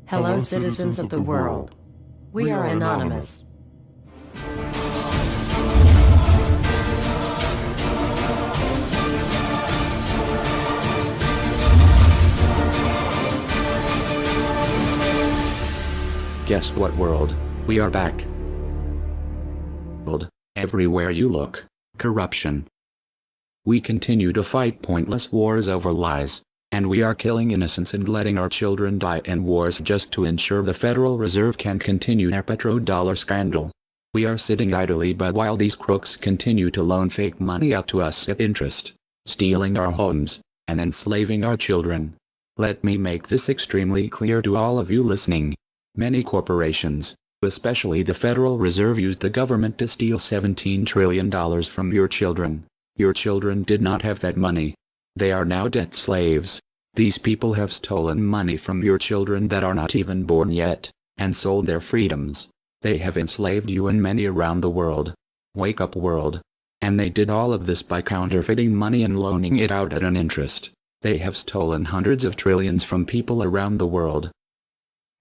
Hello, citizens of the world. We are anonymous. Guess what, world? We are back. Everywhere you look, corruption. We continue to fight pointless wars over lies, and we are killing innocents and letting our children die in wars just to ensure the Federal Reserve can continue their petrodollar scandal. We are sitting idly by while these crooks continue to loan fake money out to us at interest, stealing our homes, and enslaving our children. Let me make this extremely clear to all of you listening. Many corporations, especially the Federal Reserve, used the government to steal $17 trillion from your children. Your children did not have that money. They are now debt slaves. These people have stolen money from your children that are not even born yet, and sold their freedoms. They have enslaved you and many around the world. Wake up, world. And they did all of this by counterfeiting money and loaning it out at an interest. They have stolen hundreds of trillions from people around the world.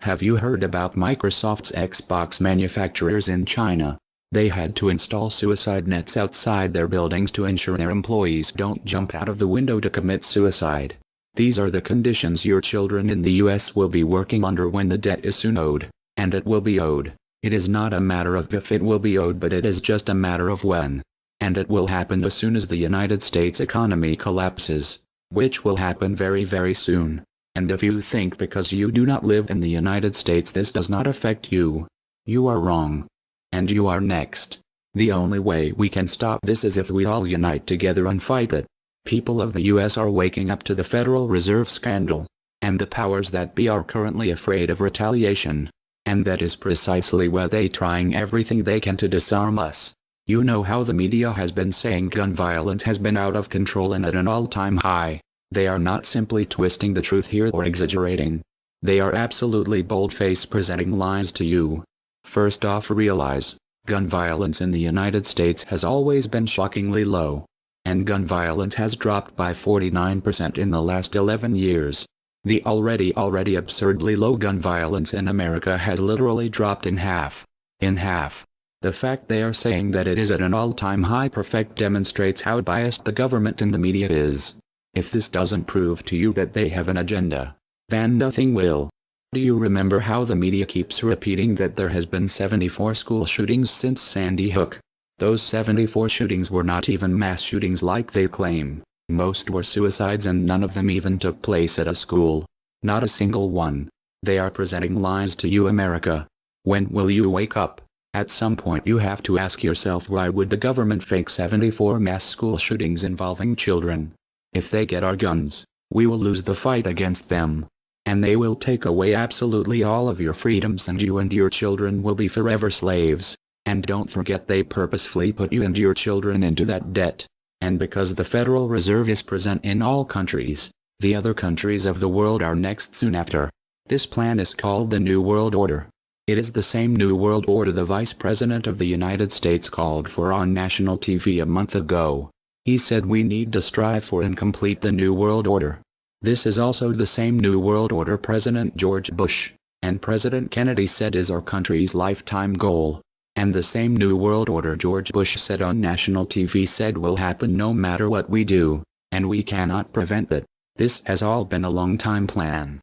Have you heard about Microsoft's Xbox manufacturers in China? They had to install suicide nets outside their buildings to ensure their employees don't jump out of the window to commit suicide. These are the conditions your children in the US will be working under when the debt is soon owed, and it will be owed. It is not a matter of if it will be owed, but it is just a matter of when. And it will happen as soon as the United States economy collapses, which will happen very, very soon. And if you think because you do not live in the United States this does not affect you, you are wrong. And you are next. The only way we can stop this is if we all unite together and fight it. People of the US are waking up to the Federal Reserve scandal, and the powers that be are currently afraid of retaliation. And that is precisely why they trying everything they can to disarm us. You know how the media has been saying gun violence has been out of control and at an all-time high. They are not simply twisting the truth here or exaggerating. They are absolutely bold-faced presenting lies to you. First off, realize, gun violence in the United States has always been shockingly low. And gun violence has dropped by 49% in the last 11 years. The already absurdly low gun violence in America has literally dropped in half. In half. The fact they are saying that it is at an all-time high perfect demonstrates how biased the government and the media is. If this doesn't prove to you that they have an agenda, then nothing will. Do you remember how the media keeps repeating that there has been 74 school shootings since Sandy Hook? Those 74 shootings were not even mass shootings like they claim. Most were suicides and none of them even took place at a school. Not a single one. They are presenting lies to you, America. When will you wake up? At some point you have to ask yourself, why would the government fake 74 mass school shootings involving children? If they get our guns, we will lose the fight against them. And they will take away absolutely all of your freedoms and you and your children will be forever slaves. And don't forget they purposefully put you and your children into that debt. And because the Federal Reserve is present in all countries, the other countries of the world are next soon after. This plan is called the New World Order. It is the same New World Order the Vice President of the United States called for on national TV a month ago. He said we need to strive for and complete the New World Order. This is also the same New World Order President George Bush and President Kennedy said is our country's lifetime goal. And the same New World Order George Bush said on national TV said will happen no matter what we do, and we cannot prevent it. This has all been a long-time plan.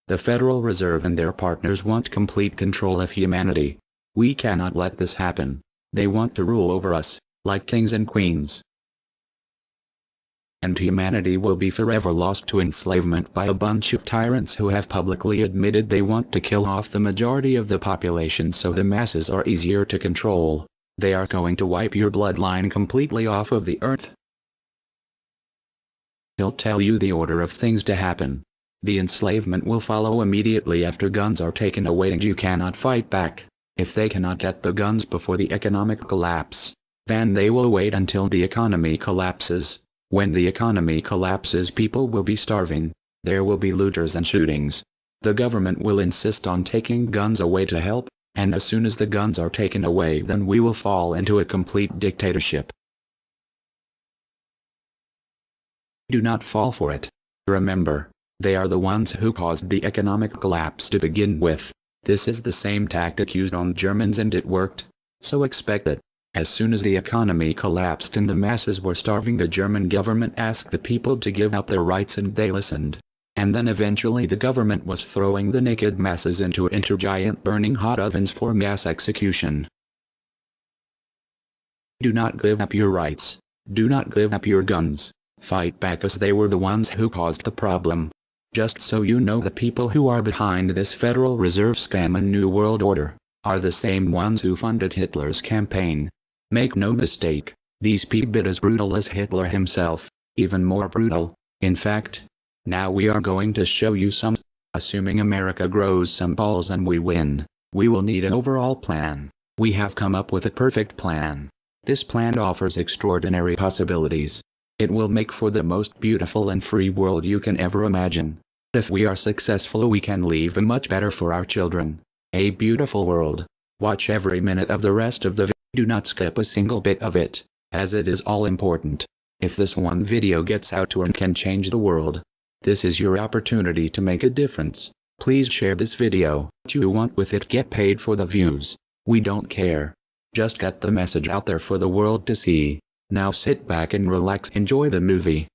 The Federal Reserve and their partners want complete control of humanity. We cannot let this happen. They want to rule over us, like kings and queens. And humanity will be forever lost to enslavement by a bunch of tyrants who have publicly admitted they want to kill off the majority of the population so the masses are easier to control. They are going to wipe your bloodline completely off of the earth. He'll tell you the order of things to happen. The enslavement will follow immediately after guns are taken away and you cannot fight back. If they cannot get the guns before the economic collapse, then they will wait until the economy collapses. When the economy collapses, people will be starving. There will be looters and shootings. The government will insist on taking guns away to help, and as soon as the guns are taken away, then we will fall into a complete dictatorship. Do not fall for it. Remember, They are the ones who caused the economic collapse to begin with. This is the same tactic used on Germans and it worked. So expect it. As soon as the economy collapsed and the masses were starving, the German government asked the people to give up their rights and they listened. And then eventually the government was throwing the naked masses into giant burning hot ovens for mass execution. Do not give up your rights. Do not give up your guns. Fight back, as they were the ones who caused the problem. Just so you know, the people who are behind this Federal Reserve scam and New World Order are the same ones who funded Hitler's campaign. Make no mistake, these people are as brutal as Hitler himself, even more brutal. In fact, now we are going to show you some. Assuming America grows some balls and we win, we will need an overall plan. We have come up with a perfect plan. This plan offers extraordinary possibilities. It will make for the most beautiful and free world you can ever imagine. If we are successful, we can leave a much better for our children. A beautiful world. Watch every minute of the rest of the video. Do not skip a single bit of it, as it is all important. If this one video gets out to and can change the world, this is your opportunity to make a difference. Please share this video. What you want with it, get paid for the views. We don't care. Just get the message out there for the world to see. Now sit back and relax, enjoy the movie.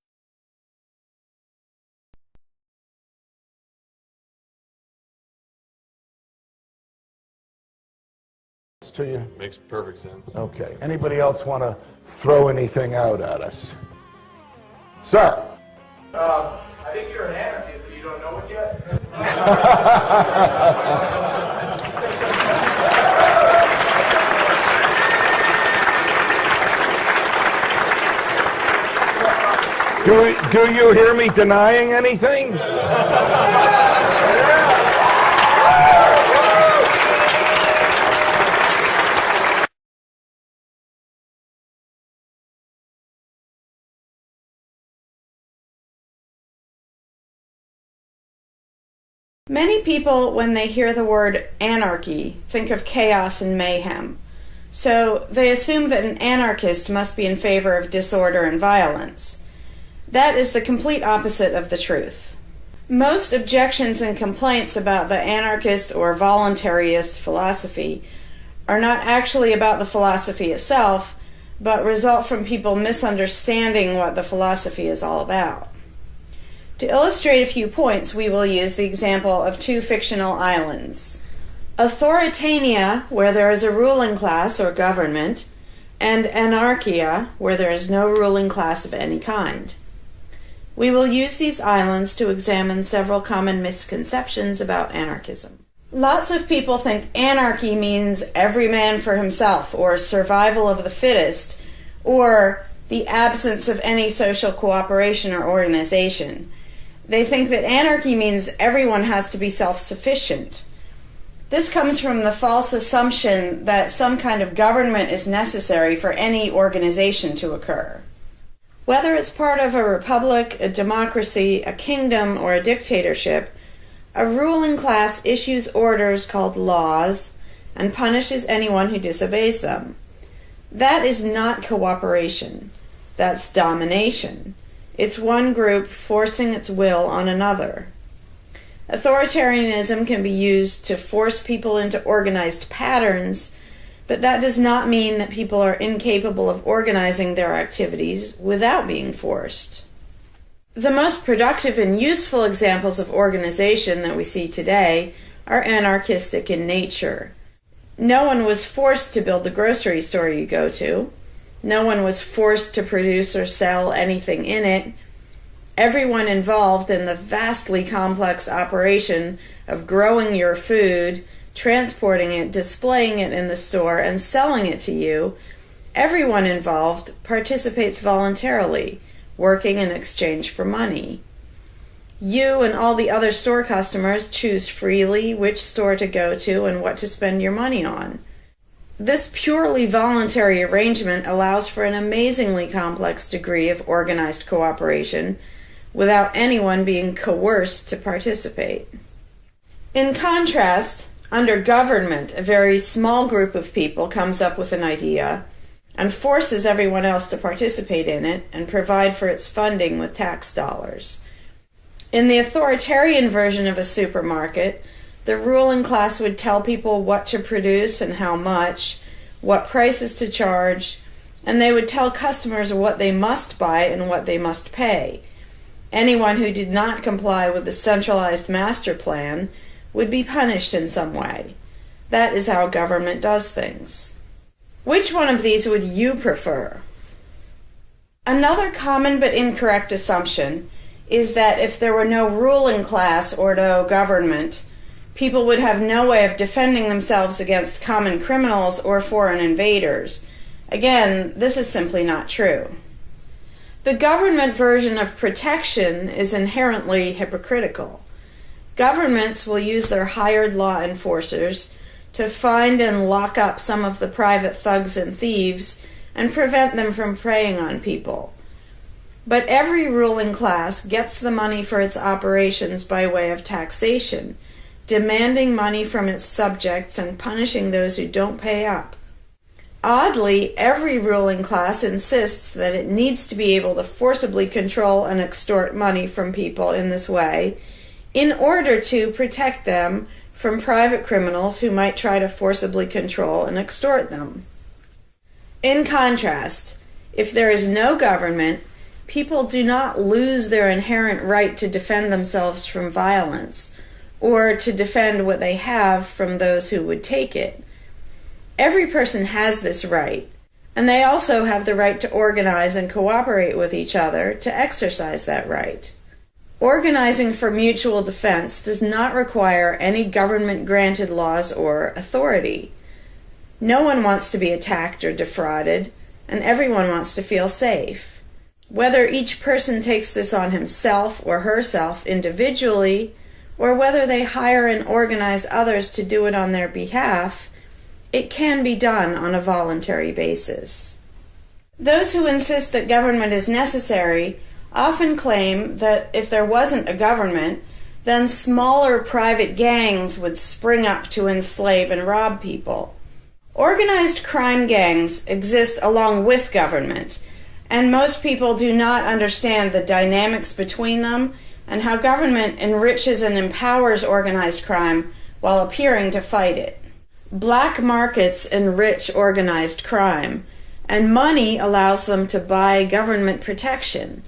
To you? Makes perfect sense. Okay. Anybody else want to throw anything out at us? Sir? I think you're an anarchist and you don't know it yet. Do you hear me denying anything? Many people, when they hear the word anarchy, think of chaos and mayhem. So they assume that an anarchist must be in favor of disorder and violence. That is the complete opposite of the truth. Most objections and complaints about the anarchist or voluntarist philosophy are not actually about the philosophy itself, but result from people misunderstanding what the philosophy is all about. To illustrate a few points, we will use the example of two fictional islands. Authoritania, where there is a ruling class or government, and anarchia, where there is no ruling class of any kind. We will use these islands to examine several common misconceptions about anarchism. Lots of people think anarchy means every man for himself, or survival of the fittest, or the absence of any social cooperation or organization. They think that anarchy means everyone has to be self-sufficient. This comes from the false assumption that some kind of government is necessary for any organization to occur. Whether it's part of a republic, a democracy, a kingdom, or a dictatorship, a ruling class issues orders called laws and punishes anyone who disobeys them. That is not cooperation. That's domination. It's one group forcing its will on another. Authoritarianism can be used to force people into organized patterns, but that does not mean that people are incapable of organizing their activities without being forced. The most productive and useful examples of organization that we see today are anarchistic in nature. No one was forced to build the grocery store you go to. No one was forced to produce or sell anything in it. Everyone involved in the vastly complex operation of growing your food, transporting it, displaying it in the store, and selling it to you, everyone involved participates voluntarily, working in exchange for money. You and all the other store customers choose freely which store to go to and what to spend your money on. This purely voluntary arrangement allows for an amazingly complex degree of organized cooperation without anyone being coerced to participate. In contrast, under government, a very small group of people comes up with an idea and forces everyone else to participate in it and provide for its funding with tax dollars. In the authoritarian version of a supermarket, the ruling class would tell people what to produce and how much, what prices to charge, and they would tell customers what they must buy and what they must pay. Anyone who did not comply with the centralized master plan would be punished in some way. That is how government does things. Which one of these would you prefer? Another common but incorrect assumption is that if there were no ruling class or no government, people would have no way of defending themselves against common criminals or foreign invaders. Again, this is simply not true. The government version of protection is inherently hypocritical. Governments will use their hired law enforcers to find and lock up some of the private thugs and thieves and prevent them from preying on people. But every ruling class gets the money for its operations by way of taxation, demanding money from its subjects and punishing those who don't pay up. Oddly, every ruling class insists that it needs to be able to forcibly control and extort money from people in this way in order to protect them from private criminals who might try to forcibly control and extort them. In contrast, if there is no government, people do not lose their inherent right to defend themselves from violence or to defend what they have from those who would take it. Every person has this right, and they also have the right to organize and cooperate with each other to exercise that right. Organizing for mutual defense does not require any government-granted laws or authority. No one wants to be attacked or defrauded, and everyone wants to feel safe. Whether each person takes this on himself or herself individually, or whether they hire and organize others to do it on their behalf, it can be done on a voluntary basis. Those who insist that government is necessary often claim that if there wasn't a government, then smaller private gangs would spring up to enslave and rob people. Organized crime gangs exist along with government, and most people do not understand the dynamics between them and how government enriches and empowers organized crime while appearing to fight it. Black markets enrich organized crime, and money allows them to buy government protection.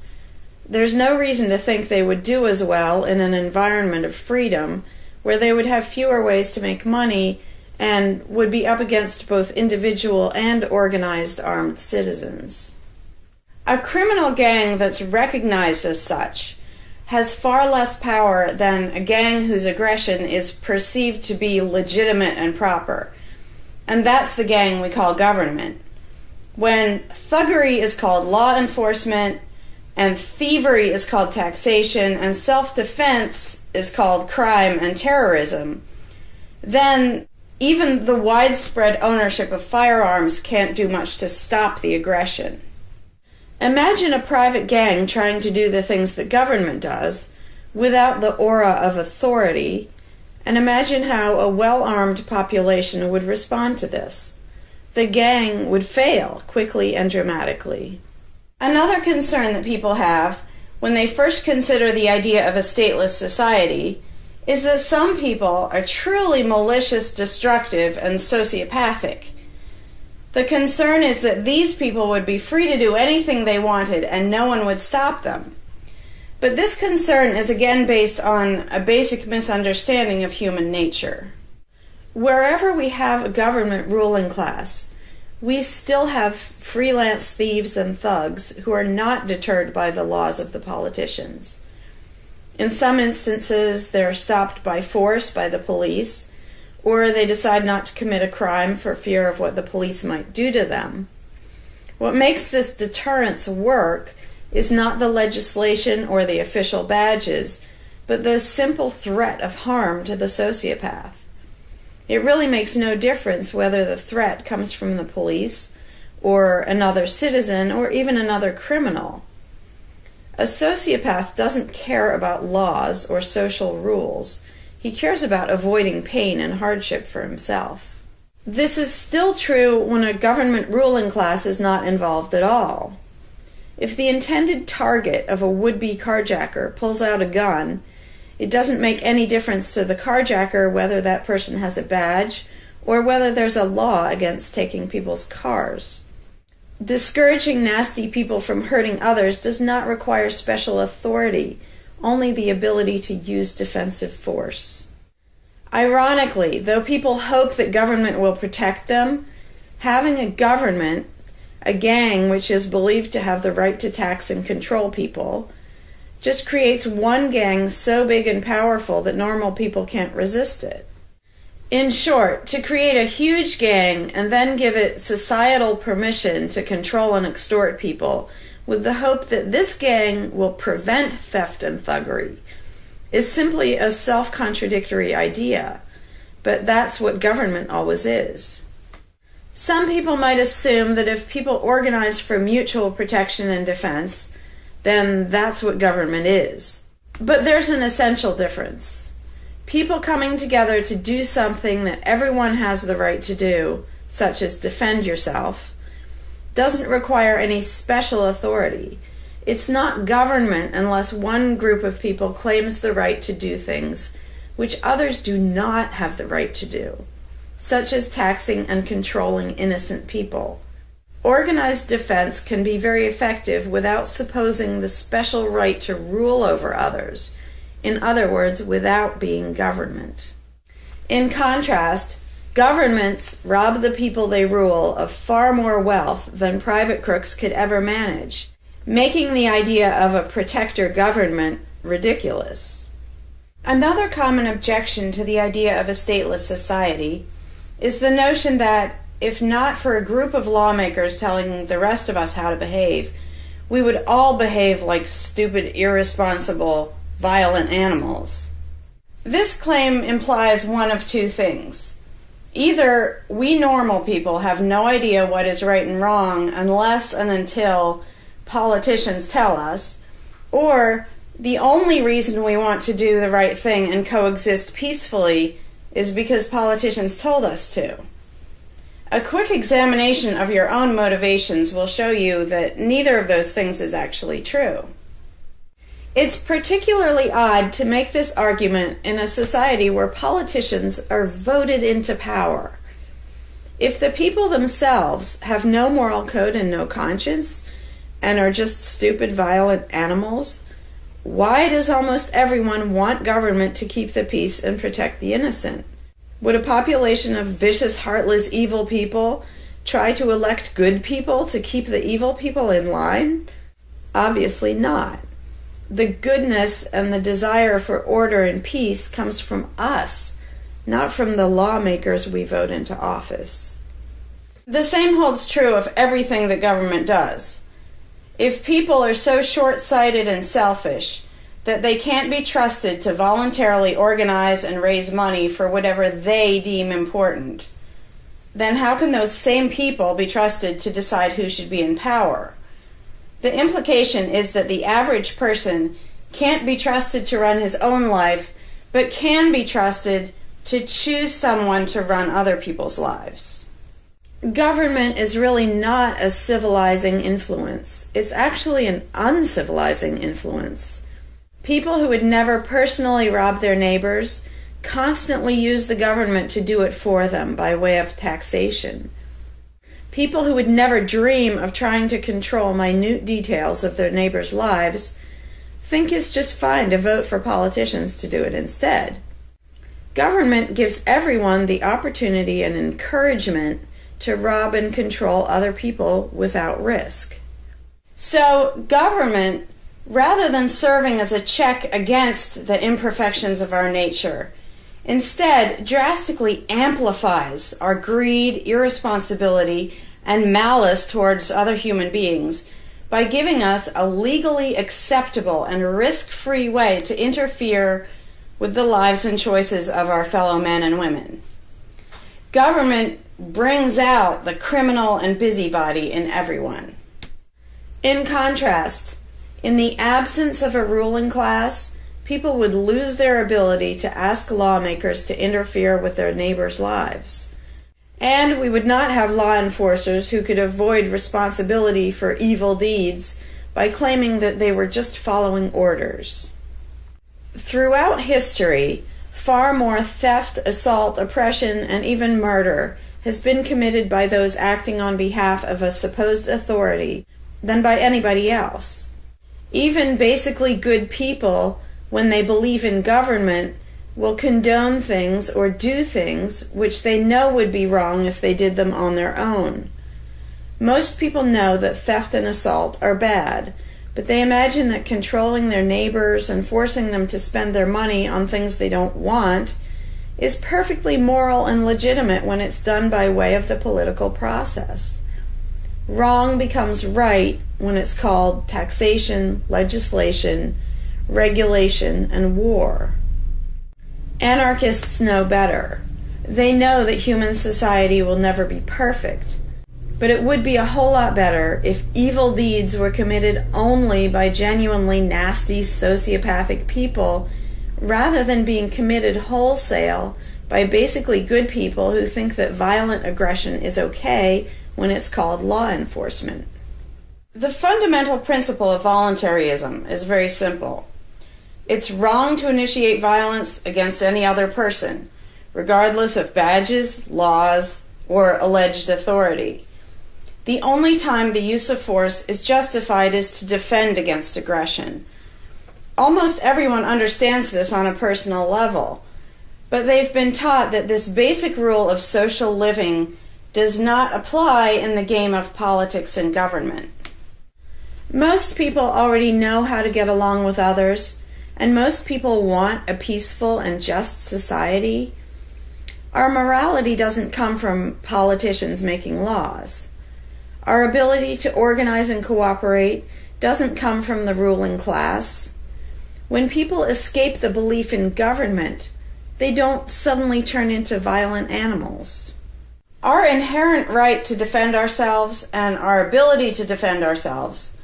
There's no reason to think they would do as well in an environment of freedom, where they would have fewer ways to make money and would be up against both individual and organized armed citizens. A criminal gang that's recognized as such has far less power than a gang whose aggression is perceived to be legitimate and proper. And that's the gang we call government. When thuggery is called law enforcement, and thievery is called taxation, and self-defense is called crime and terrorism, then even the widespread ownership of firearms can't do much to stop the aggression. Imagine a private gang trying to do the things that government does without the aura of authority, and imagine how a well-armed population would respond to this. The gang would fail quickly and dramatically. Another concern that people have when they first consider the idea of a stateless society is that some people are truly malicious, destructive, and sociopathic. The concern is that these people would be free to do anything they wanted and no one would stop them. But this concern is again based on a basic misunderstanding of human nature. Wherever we have a government ruling class, we still have freelance thieves and thugs who are not deterred by the laws of the politicians. In some instances, they're stopped by force by the police, or they decide not to commit a crime for fear of what the police might do to them. What makes this deterrence work is not the legislation or the official badges, but the simple threat of harm to the sociopath. It really makes no difference whether the threat comes from the police, or another citizen, or even another criminal. A sociopath doesn't care about laws or social rules. He cares about avoiding pain and hardship for himself. This is still true when a government ruling class is not involved at all. If the intended target of a would-be carjacker pulls out a gun, it doesn't make any difference to the carjacker whether that person has a badge or whether there's a law against taking people's cars. Discouraging nasty people from hurting others does not require special authority, only the ability to use defensive force. Ironically, though people hope that government will protect them, having a government, a gang which is believed to have the right to tax and control people, just creates one gang so big and powerful that normal people can't resist it. In short, to create a huge gang and then give it societal permission to control and extort people with the hope that this gang will prevent theft and thuggery is simply a self-contradictory idea, but that's what government always is. Some people might assume that if people organize for mutual protection and defense, then that's what government is. But there's an essential difference. People coming together to do something that everyone has the right to do, such as defend yourself, doesn't require any special authority. It's not government unless one group of people claims the right to do things which others do not have the right to do, such as taxing and controlling innocent people. Organized defense can be very effective without supposing the special right to rule over others. In other words, without being government. In contrast, governments rob the people they rule of far more wealth than private crooks could ever manage, making the idea of a protector government ridiculous. Another common objection to the idea of a stateless society is the notion that, if not for a group of lawmakers telling the rest of us how to behave, we would all behave like stupid, irresponsible, violent animals. This claim implies one of two things. Either we normal people have no idea what is right and wrong unless and until politicians tell us, or the only reason we want to do the right thing and coexist peacefully is because politicians told us to. A quick examination of your own motivations will show you that neither of those things is actually true. It's particularly odd to make this argument in a society where politicians are voted into power. If the people themselves have no moral code and no conscience, and are just stupid, violent animals, why does almost everyone want government to keep the peace and protect the innocent? Would a population of vicious, heartless, evil people try to elect good people to keep the evil people in line? Obviously not. The goodness and the desire for order and peace comes from us, not from the lawmakers we vote into office. The same holds true of everything that government does. If people are so short-sighted and selfish that they can't be trusted to voluntarily organize and raise money for whatever they deem important, then how can those same people be trusted to decide who should be in power? The implication is that the average person can't be trusted to run his own life, but can be trusted to choose someone to run other people's lives. Government is really not a civilizing influence. It's actually an uncivilizing influence. People who would never personally rob their neighbors constantly use the government to do it for them by way of taxation. People who would never dream of trying to control minute details of their neighbors' lives think it's just fine to vote for politicians to do it instead. Government gives everyone the opportunity and encouragement to rob and control other people without risk. So government, rather than serving as a check against the imperfections of our nature, instead drastically amplifies our greed, irresponsibility, and malice towards other human beings by giving us a legally acceptable and risk-free way to interfere with the lives and choices of our fellow men and women. Government brings out the criminal and busybody in everyone. In contrast, in the absence of a ruling class, people would lose their ability to ask lawmakers to interfere with their neighbors' lives. And we would not have law enforcers who could avoid responsibility for evil deeds by claiming that they were just following orders. Throughout history, far more theft, assault, oppression, and even murder has been committed by those acting on behalf of a supposed authority than by anybody else. Even basically good people, when they believe in government, will condone things or do things which they know would be wrong if they did them on their own. Most people know that theft and assault are bad, but they imagine that controlling their neighbors and forcing them to spend their money on things they don't want is perfectly moral and legitimate when it's done by way of the political process. Wrong becomes right when it's called taxation, legislation, regulation, and war. Anarchists know better. They know that human society will never be perfect, but it would be a whole lot better if evil deeds were committed only by genuinely nasty, sociopathic people, rather than being committed wholesale by basically good people who think that violent aggression is okay when it's called law enforcement. The fundamental principle of voluntarism is very simple. It's wrong to initiate violence against any other person, regardless of badges, laws, or alleged authority. The only time the use of force is justified is to defend against aggression. Almost everyone understands this on a personal level, but they've been taught that this basic rule of social living does not apply in the game of politics and government. Most people already know how to get along with others, and most people want a peaceful and just society. Our morality doesn't come from politicians making laws. Our ability to organize and cooperate doesn't come from the ruling class. When people escape the belief in government, they don't suddenly turn into violent animals. Our inherent right to defend ourselves and our ability to defend ourselves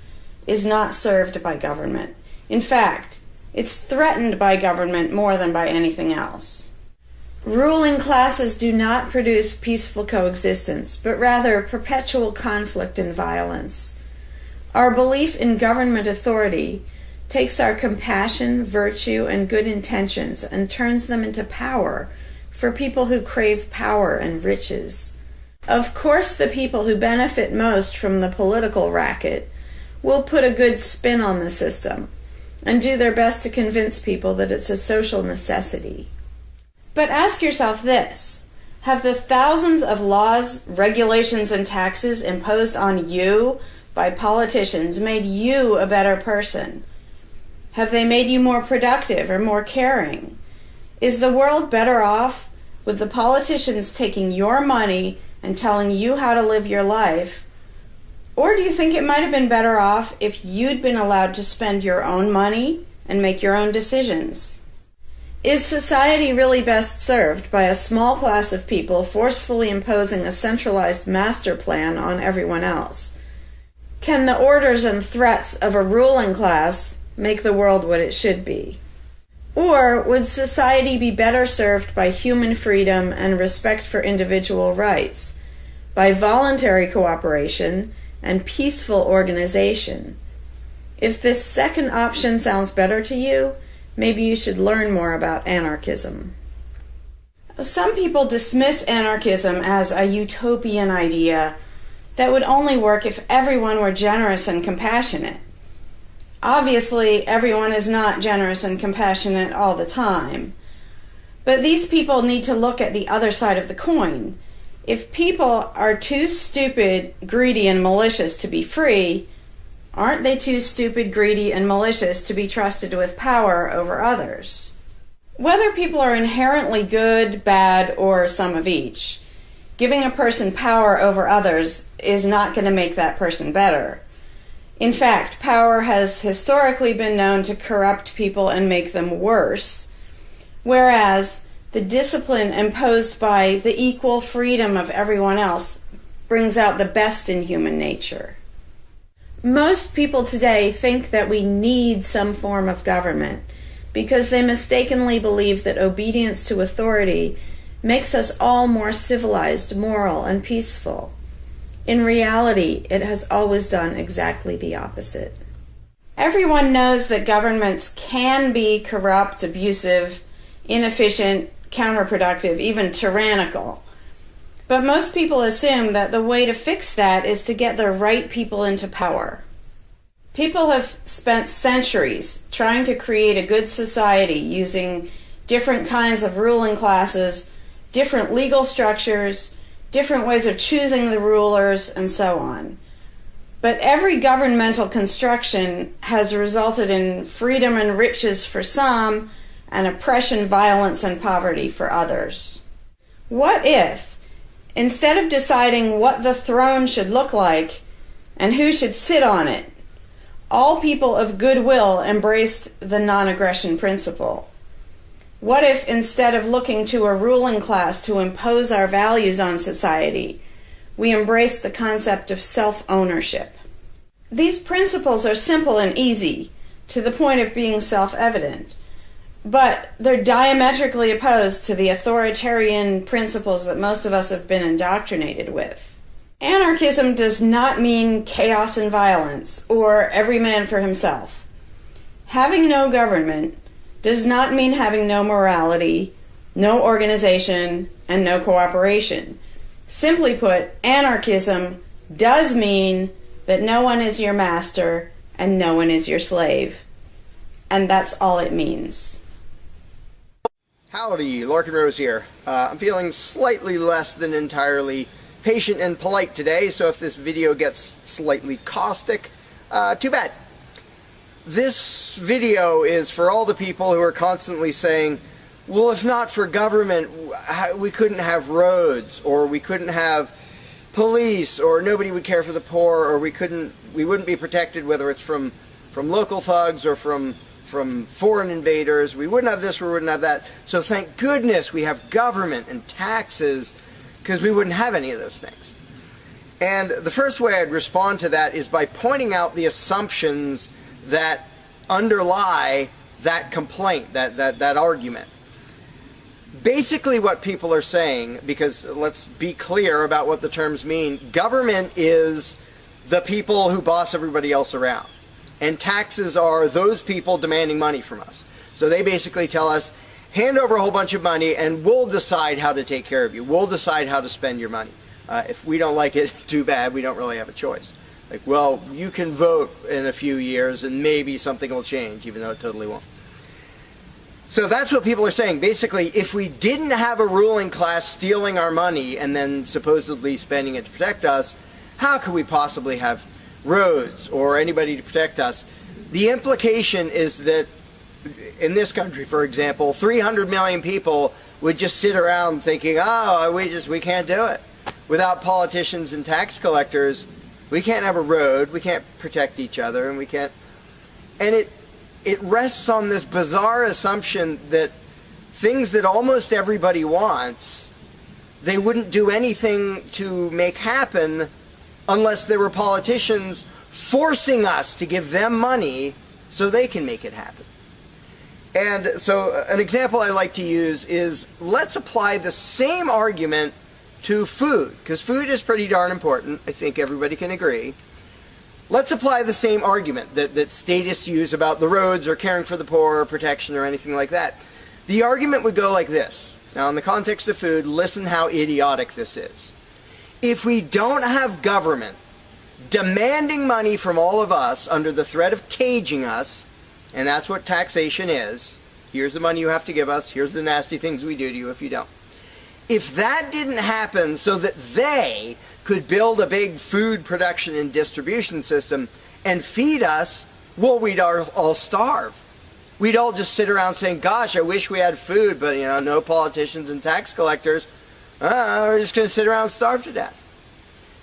is not served by government. In fact, it's threatened by government more than by anything else. Ruling classes do not produce peaceful coexistence, but rather perpetual conflict and violence. Our belief in government authority takes our compassion, virtue, and good intentions and turns them into power for people who crave power and riches. Of course, the people who benefit most from the political racket will put a good spin on the system and do their best to convince people that it's a social necessity. But ask yourself this: have the thousands of laws, regulations, and taxes imposed on you by politicians made you a better person? Have they made you more productive or more caring? Is the world better off with the politicians taking your money and telling you how to live your life? Or do you think it might have been better off if you'd been allowed to spend your own money and make your own decisions? Is society really best served by a small class of people forcefully imposing a centralized master plan on everyone else? Can the orders and threats of a ruling class make the world what it should be? Or would society be better served by human freedom and respect for individual rights, by voluntary cooperation and peaceful organization? If this second option sounds better to you, maybe you should learn more about anarchism. Some people dismiss anarchism as a utopian idea that would only work if everyone were generous and compassionate. Obviously, everyone is not generous and compassionate all the time. But these people need to look at the other side of the coin. If people are too stupid, greedy, and malicious to be free, aren't they too stupid, greedy, and malicious to be trusted with power over others? Whether people are inherently good, bad, or some of each, giving a person power over others is not going to make that person better. In fact, power has historically been known to corrupt people and make them worse, whereas the discipline imposed by the equal freedom of everyone else brings out the best in human nature. Most people today think that we need some form of government because they mistakenly believe that obedience to authority makes us all more civilized, moral, and peaceful. In reality, it has always done exactly the opposite. Everyone knows that governments can be corrupt, abusive, inefficient, counterproductive, even tyrannical. But most people assume that the way to fix that is to get the right people into power. People have spent centuries trying to create a good society using different kinds of ruling classes, different legal structures, different ways of choosing the rulers, and so on. But every governmental construction has resulted in freedom and riches for some, and oppression, violence, and poverty for others. What if, instead of deciding what the throne should look like and who should sit on it, all people of goodwill embraced the non-aggression principle? What if, instead of looking to a ruling class to impose our values on society, we embraced the concept of self-ownership? These principles are simple and easy, to the point of being self-evident, but they're diametrically opposed to the authoritarian principles that most of us have been indoctrinated with. Anarchism does not mean chaos and violence, or every man for himself. Having no government does not mean having no morality, no organization, and no cooperation. Simply put, anarchism does mean that no one is your master and no one is your slave. And that's all it means. Howdy, Larkin Rose here. I'm feeling slightly less than entirely patient and polite today, so if this video gets slightly caustic, too bad. This video is for all the people who are constantly saying, well, if not for government, we couldn't have roads, or we couldn't have police, or nobody would care for the poor, or we wouldn't be protected, whether it's from local thugs or from foreign invaders. We wouldn't have this, we wouldn't have that. So thank goodness we have government and taxes, because we wouldn't have any of those things. And the first way I'd respond to that is by pointing out the assumptions that underlie that complaint, that argument. Basically what people are saying, because let's be clear about what the terms mean, government is the people who boss everybody else around. And taxes are those people demanding money from us. So they basically tell us, hand over a whole bunch of money and we'll decide how to take care of you. We'll decide how to spend your money. If we don't like it, too bad, we don't really have a choice. Like, well, you can vote in a few years and maybe something will change, even though it totally won't. So that's what people are saying. Basically, if we didn't have a ruling class stealing our money and then supposedly spending it to protect us, how could we possibly have roads or anybody to protect us? The implication is that in this country, for example, 300 million people would just sit around thinking, oh, we can't do it. Without politicians and tax collectors, we can't have a road, we can't protect each other, and we can't... And it rests on this bizarre assumption that things that almost everybody wants, they wouldn't do anything to make happen unless there were politicians forcing us to give them money so they can make it happen. And so an example I like to use is, let's apply the same argument to food, because food is pretty darn important. I think everybody can agree. Let's apply the same argument that statists use about the roads or caring for the poor or protection or anything like that. The argument would go like this. Now, in the context of food, listen how idiotic this is. If we don't have government demanding money from all of us under the threat of caging us, and that's what taxation is, here's the money you have to give us, here's the nasty things we do to you if you don't. If that didn't happen so that they could build a big food production and distribution system and feed us, well, we'd all starve. We'd all just sit around saying, gosh, I wish we had food, but, you know, no politicians and tax collectors. We're just going to sit around and starve to death.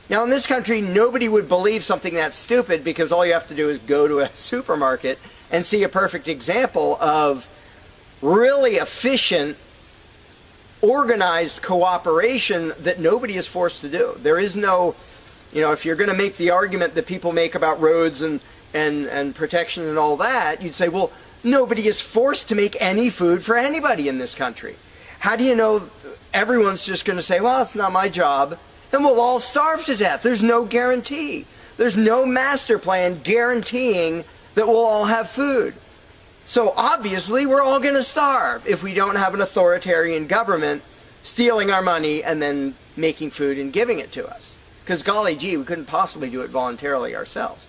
Now, in this country, nobody would believe something that stupid, because all you have to do is go to a supermarket and see a perfect example of really efficient, organized cooperation that nobody is forced to do. There is no, you know, if you're going to make the argument that people make about roads and protection and all that, you'd say, well, nobody is forced to make any food for anybody in this country. How do you know everyone's just going to say, well, it's not my job, and we'll all starve to death? There's no guarantee. There's no master plan guaranteeing that we'll all have food. So obviously we're all going to starve if we don't have an authoritarian government stealing our money and then making food and giving it to us. Because golly gee, we couldn't possibly do it voluntarily ourselves.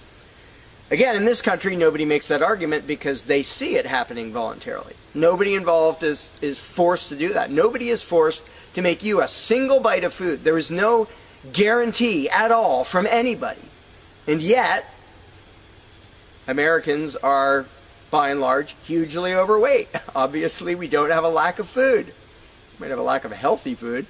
Again, in this country, nobody makes that argument because they see it happening voluntarily. Nobody involved is forced to do that. Nobody is forced to make you a single bite of food. There is no guarantee at all from anybody. And yet, Americans are, by and large, hugely overweight. Obviously, we don't have a lack of food. We might have a lack of healthy food.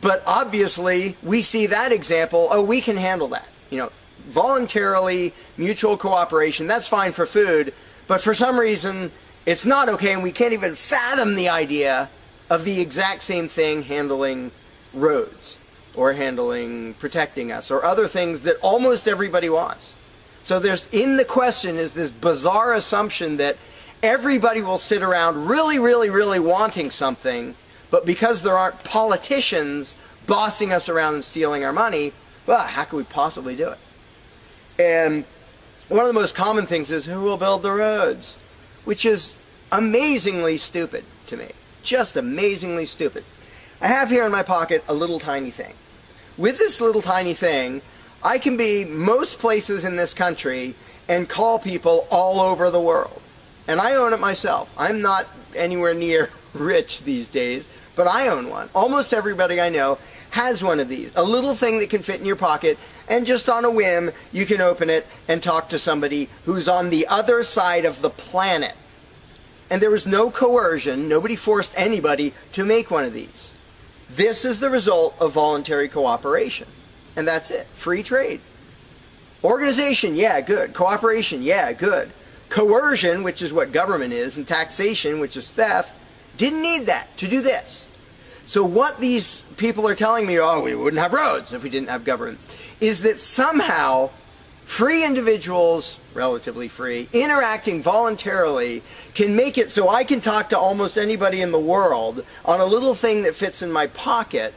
But obviously, we see that example. Oh, we can handle that. You know, voluntarily, mutual cooperation, that's fine for food. But for some reason, it's not okay, and we can't even fathom the idea of the exact same thing handling roads or handling protecting us or other things that almost everybody wants. So there's, in the question is this bizarre assumption that everybody will sit around really, really, really wanting something, but because there aren't politicians bossing us around and stealing our money, well, how could we possibly do it? And one of the most common things is, who will build the roads? Which is amazingly stupid to me. Just amazingly stupid. I have here in my pocket a little tiny thing. With this little tiny thing, I can be most places in this country and call people all over the world. And I own it myself. I'm not anywhere near rich these days, but I own one. Almost everybody I know has one of these. A little thing that can fit in your pocket, and just on a whim, you can open it and talk to somebody who's on the other side of the planet. And there was no coercion. Nobody forced anybody to make one of these. This is the result of voluntary cooperation. And that's it. Free trade. Organization, yeah, good. Cooperation, yeah, good. Coercion, which is what government is, and taxation, which is theft, didn't need that to do this. So what these people are telling me, oh, we wouldn't have roads if we didn't have government, is that somehow free individuals, relatively free, interacting voluntarily can make it so I can talk to almost anybody in the world on a little thing that fits in my pocket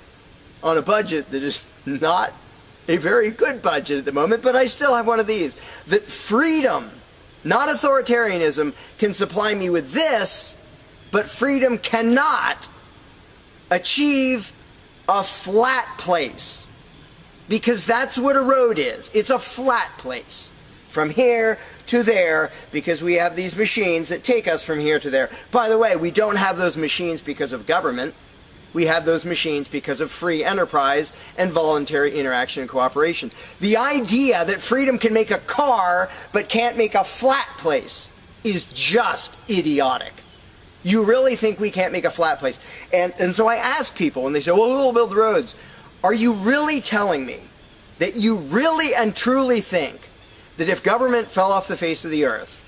on a budget that is not a very good budget at the moment, but I still have one of these. That freedom, not authoritarianism, can supply me with this, but freedom cannot achieve a flat place. Because that's what a road is. It's a flat place. From here to there, because we have these machines that take us from here to there. By the way, we don't have those machines because of government. We have those machines because of free enterprise and voluntary interaction and cooperation. The idea that freedom can make a car but can't make a flat place is just idiotic. You really think we can't make a flat place? And so I ask people, and they say, well, who will build the roads? Are you really telling me that you really and truly think that if government fell off the face of the earth,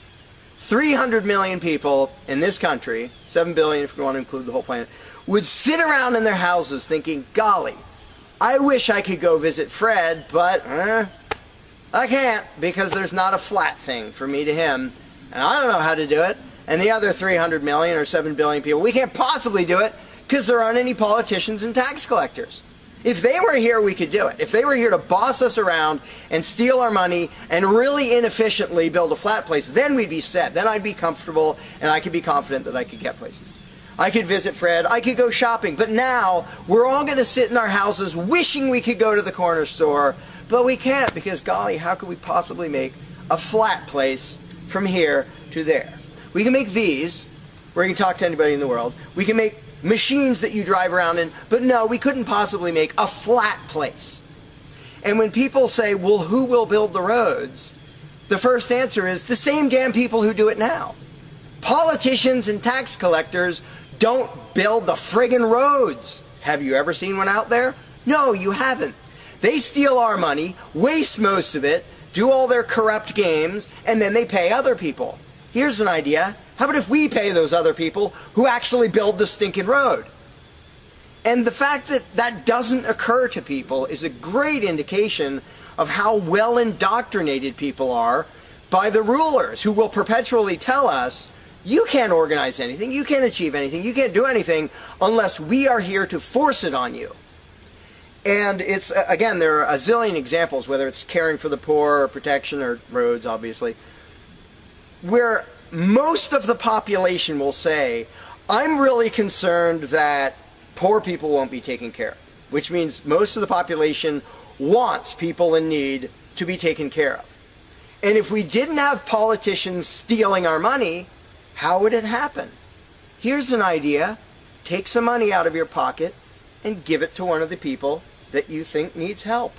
300 million people in this country, 7 billion if you want to include the whole planet, would sit around in their houses thinking, golly, I wish I could go visit Fred, but I can't because there's not a flat thing from me to him, and I don't know how to do it. And the other 300 million or 7 billion people, we can't possibly do it because there aren't any politicians and tax collectors. If they were here, we could do it. If they were here to boss us around and steal our money and really inefficiently build a flat place, then we'd be set. Then I'd be comfortable and I could be confident that I could get places. I could visit Fred, I could go shopping, but now we're all going to sit in our houses wishing we could go to the corner store, but we can't because, golly, how could we possibly make a flat place from here to there? We can make these, where you can talk to anybody in the world. We can make machines that you drive around in, but no, we couldn't possibly make a flat place. And when people say, well, who will build the roads? The first answer is the same damn people who do it now. Politicians and tax collectors don't build the friggin' roads. Have you ever seen one out there? No, you haven't. They steal our money, waste most of it, do all their corrupt games, and then they pay other people. Here's an idea. How about if we pay those other people who actually build the stinking road? And the fact that that doesn't occur to people is a great indication of how well indoctrinated people are by the rulers who will perpetually tell us, you can't organize anything, you can't achieve anything, you can't do anything unless we are here to force it on you. And it's, again, there are a zillion examples, whether it's caring for the poor or protection or roads, obviously. where most of the population will say, I'm really concerned that poor people won't be taken care of, which means most of the population wants people in need to be taken care of. And if we didn't have politicians stealing our money, how would it happen? Here's an idea. Take some money out of your pocket and give it to one of the people that you think needs help.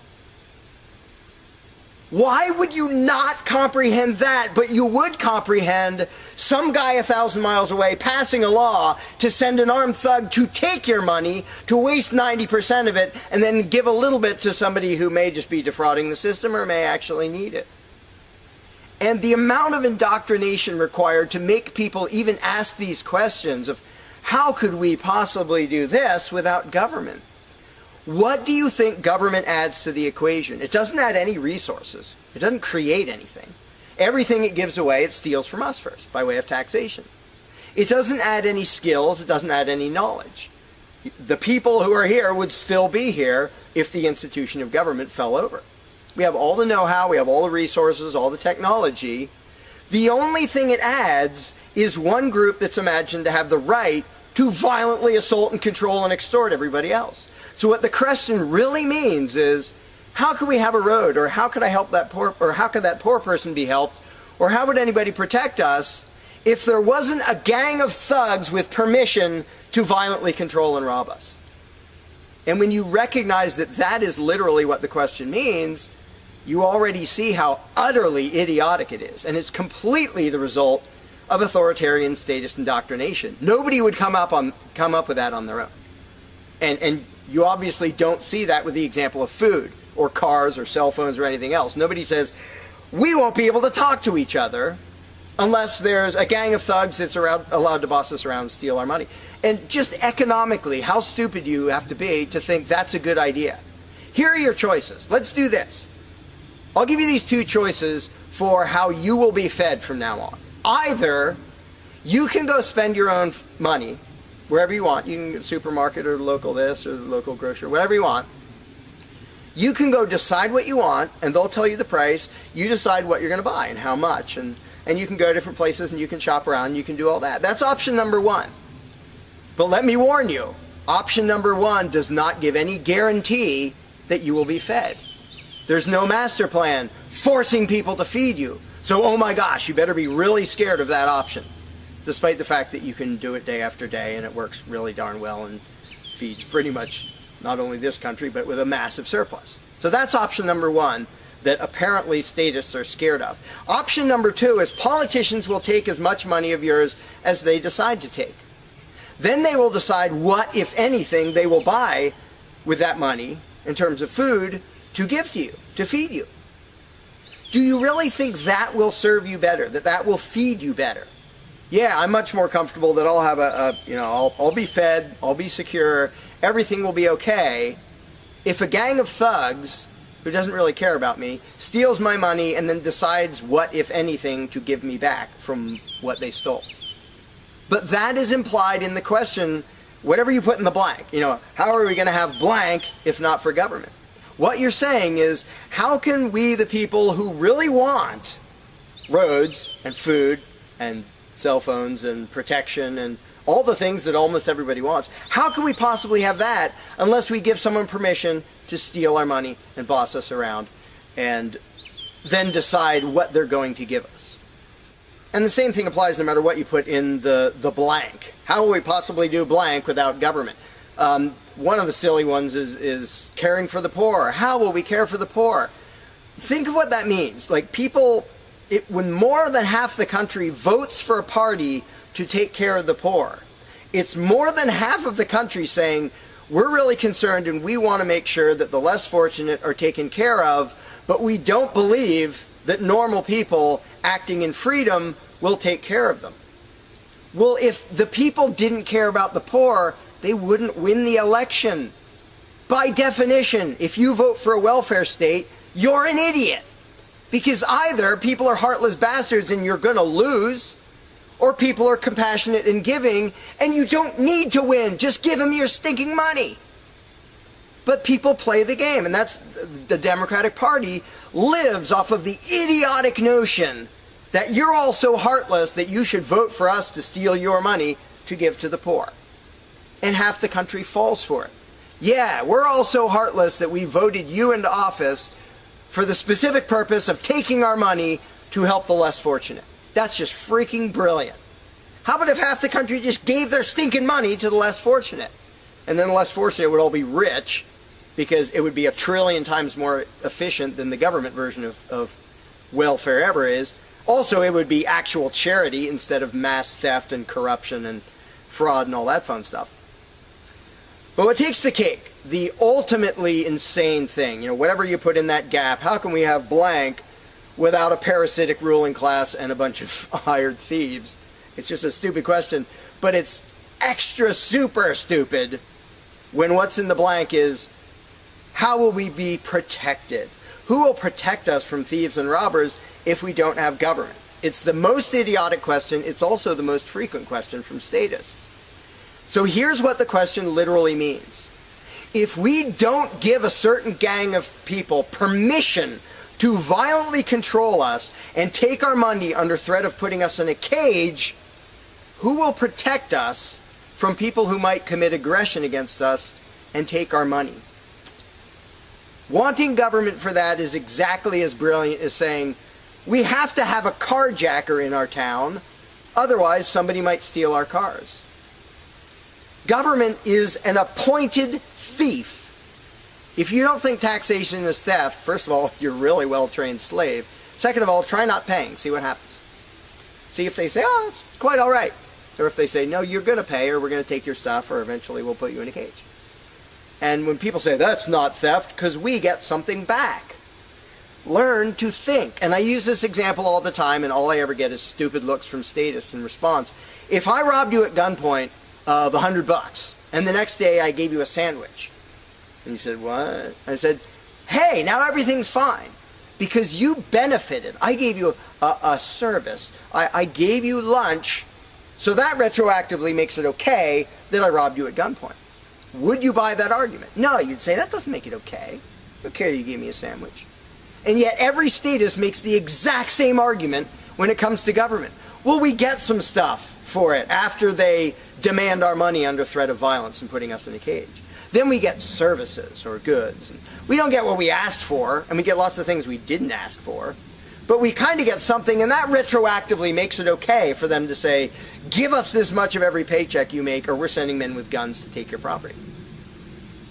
Why would you not comprehend that, but you would comprehend some guy 1,000 miles away passing a law to send an armed thug to take your money, to waste 90% of it, and then give a little bit to somebody who may just be defrauding the system or may actually need it? And the amount of indoctrination required to make people even ask these questions of how could we possibly do this without government? What do you think government adds to the equation? It doesn't add any resources. It doesn't create anything. Everything it gives away, it steals from us first, by way of taxation. It doesn't add any skills. It doesn't add any knowledge. The people who are here would still be here if the institution of government fell over. We have all the know-how, we have all the resources, all the technology. The only thing it adds is one group that's imagined to have the right to violently assault and control and extort everybody else. So what the question really means is, how could we have a road, or how could I help that poor, or how could that poor person be helped, or how would anybody protect us if there wasn't a gang of thugs with permission to violently control and rob us? And when you recognize that that is literally what the question means, you already see how utterly idiotic it is. And it's completely the result of authoritarian statist indoctrination. Nobody would come up with that on their own. And you obviously don't see that with the example of food or cars or cell phones or anything else. Nobody says, we won't be able to talk to each other unless there's a gang of thugs that's allowed to boss us around and steal our money. And just economically, how stupid you have to be to think that's a good idea. Here are your choices. Let's do this. I'll give you these two choices for how you will be fed from now on. Either you can go spend your own money wherever you want. You can go to the supermarket or the local this or the local grocery, whatever you want. You can go decide what you want, and they'll tell you the price. You decide what you're going to buy and how much. And you can go to different places and you can shop around and you can do all that. That's option number one. But let me warn you, option number one does not give any guarantee that you will be fed. There's no master plan forcing people to feed you. So, oh my gosh, you better be really scared of that option, despite the fact that you can do it day after day and it works really darn well and feeds pretty much not only this country, but with a massive surplus. So that's option number one that apparently statists are scared of. Option number two is politicians will take as much money of yours as they decide to take. Then they will decide what, if anything, they will buy with that money in terms of food to give to you, to feed you. Do you really think that will serve you better, that will feed you better? Yeah, I'm much more comfortable that I'll have I'll be fed, I'll be secure, everything will be okay. If a gang of thugs who doesn't really care about me steals my money and then decides what, if anything, to give me back from what they stole. But that is implied in the question, whatever you put in the blank. How are we going to have blank if not for government? What you're saying is, how can we, the people who really want roads and food and cell phones and protection and all the things that almost everybody wants, how can we possibly have that unless we give someone permission to steal our money and boss us around and then decide what they're going to give us? And the same thing applies no matter what you put in the blank. How will we possibly do blank without government? One of the silly ones is caring for the poor. How will we care for the poor? Think of what that means. Like when more than half the country votes for a party to take care of the poor, it's more than half of the country saying, we're really concerned and we want to make sure that the less fortunate are taken care of, but we don't believe that normal people acting in freedom will take care of them. Well, if the people didn't care about the poor, they wouldn't win the election. By definition, if you vote for a welfare state, you're an idiot. Because either people are heartless bastards and you're going to lose, or people are compassionate and giving and you don't need to win. Just give them your stinking money. But people play the game, and that's the Democratic Party lives off of the idiotic notion that you're all so heartless that you should vote for us to steal your money to give to the poor. And half the country falls for it. Yeah, we're all so heartless that we voted you into office for the specific purpose of taking our money to help the less fortunate. That's just freaking brilliant. How about if half the country just gave their stinking money to the less fortunate? And then the less fortunate would all be rich, because it would be 1 trillion times more efficient than the government version of welfare ever is. Also, it would be actual charity instead of mass theft and corruption and fraud and all that fun stuff. But what takes the cake, the ultimately insane thing, whatever you put in that gap, how can we have blank without a parasitic ruling class and a bunch of hired thieves? It's just a stupid question, but it's extra super stupid when what's in the blank is, how will we be protected? Who will protect us from thieves and robbers if we don't have government? It's the most idiotic question. It's also the most frequent question from statists. So here's what the question literally means. If we don't give a certain gang of people permission to violently control us and take our money under threat of putting us in a cage, who will protect us from people who might commit aggression against us and take our money? Wanting government for that is exactly as brilliant as saying, we have to have a carjacker in our town, otherwise somebody might steal our cars. Government is an appointed thief. If you don't think taxation is theft, first of all, you're a really well-trained slave. Second of all, try not paying. See what happens. See if they say, oh, it's quite all right. Or if they say, no, you're going to pay, or we're going to take your stuff, or eventually we'll put you in a cage. And when people say, that's not theft, because we get something back. Learn to think. And I use this example all the time, and all I ever get is stupid looks from statists in response. If I robbed you at gunpoint of $100, and the next day I gave you a sandwich, and you said, what? I said, hey, now everything's fine, because you benefited. I gave you a service. I gave you lunch, so that retroactively makes it okay that I robbed you at gunpoint. Would you buy that argument? No, you'd say, that doesn't make it okay. Okay, you gave me a sandwich. And yet every statist makes the exact same argument when it comes to government. Well, we get some stuff for it after they demand our money under threat of violence and putting us in a cage. Then we get services or goods. And we don't get what we asked for, and we get lots of things we didn't ask for. But we kind of get something, and that retroactively makes it okay for them to say, give us this much of every paycheck you make, or we're sending men with guns to take your property.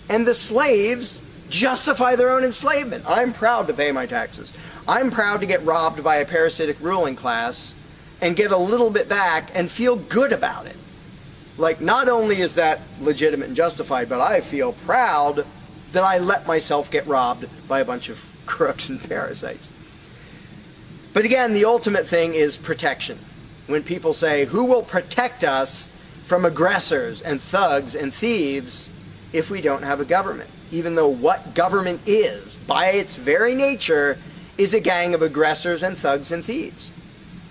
And the slaves justify their own enslavement. I'm proud to pay my taxes. I'm proud to get robbed by a parasitic ruling class and get a little bit back and feel good about it. Like, not only is that legitimate and justified, but I feel proud that I let myself get robbed by a bunch of crooks and parasites. But again, the ultimate thing is protection. When people say, who will protect us from aggressors and thugs and thieves if we don't have a government? Even though what government is, by its very nature, is a gang of aggressors and thugs and thieves.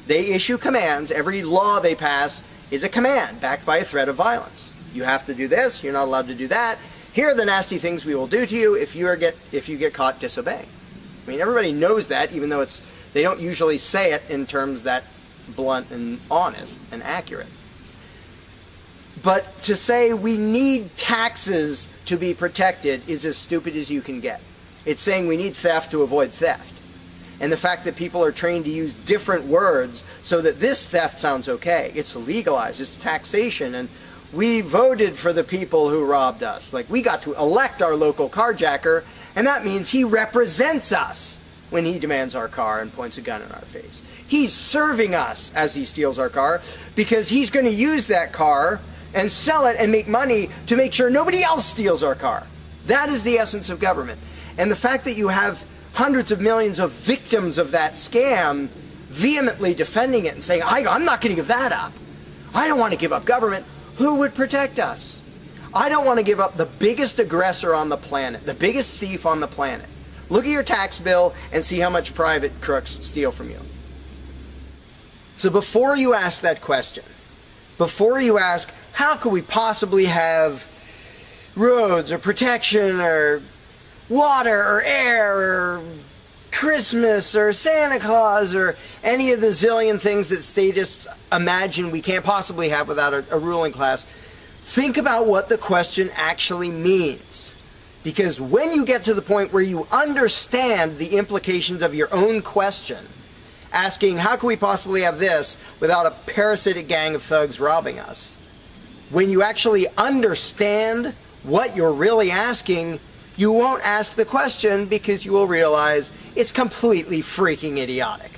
They issue commands. Every law they pass is a command backed by a threat of violence. You have to do this. You're not allowed to do that. Here are the nasty things we will do to you if you get caught disobeying. I mean, everybody knows that, even though they don't usually say it in terms that blunt and honest and accurate. But to say we need taxes to be protected is as stupid as you can get. It's saying we need theft to avoid theft. And the fact that people are trained to use different words so that this theft sounds okay. It's legalized, it's taxation, and we voted for the people who robbed us. Like, we got to elect our local carjacker, and that means he represents us when he demands our car and points a gun in our face. He's serving us as he steals our car, because he's going to use that car and sell it and make money to make sure nobody else steals our car. That is the essence of government. And the fact that you have hundreds of millions of victims of that scam vehemently defending it and saying, I'm not going to give that up. I don't want to give up government. Who would protect us? I don't want to give up the biggest aggressor on the planet, the biggest thief on the planet. Look at your tax bill and see how much private crooks steal from you. So before you ask that question, before you ask, how could we possibly have roads or protection or water or air or Christmas or Santa Claus or any of the zillion things that statists imagine we can't possibly have without a ruling class. Think about what the question actually means. Because when you get to the point where you understand the implications of your own question, asking, how can we possibly have this without a parasitic gang of thugs robbing us? When you actually understand what you're really asking, you won't ask the question because you will realize it's completely freaking idiotic.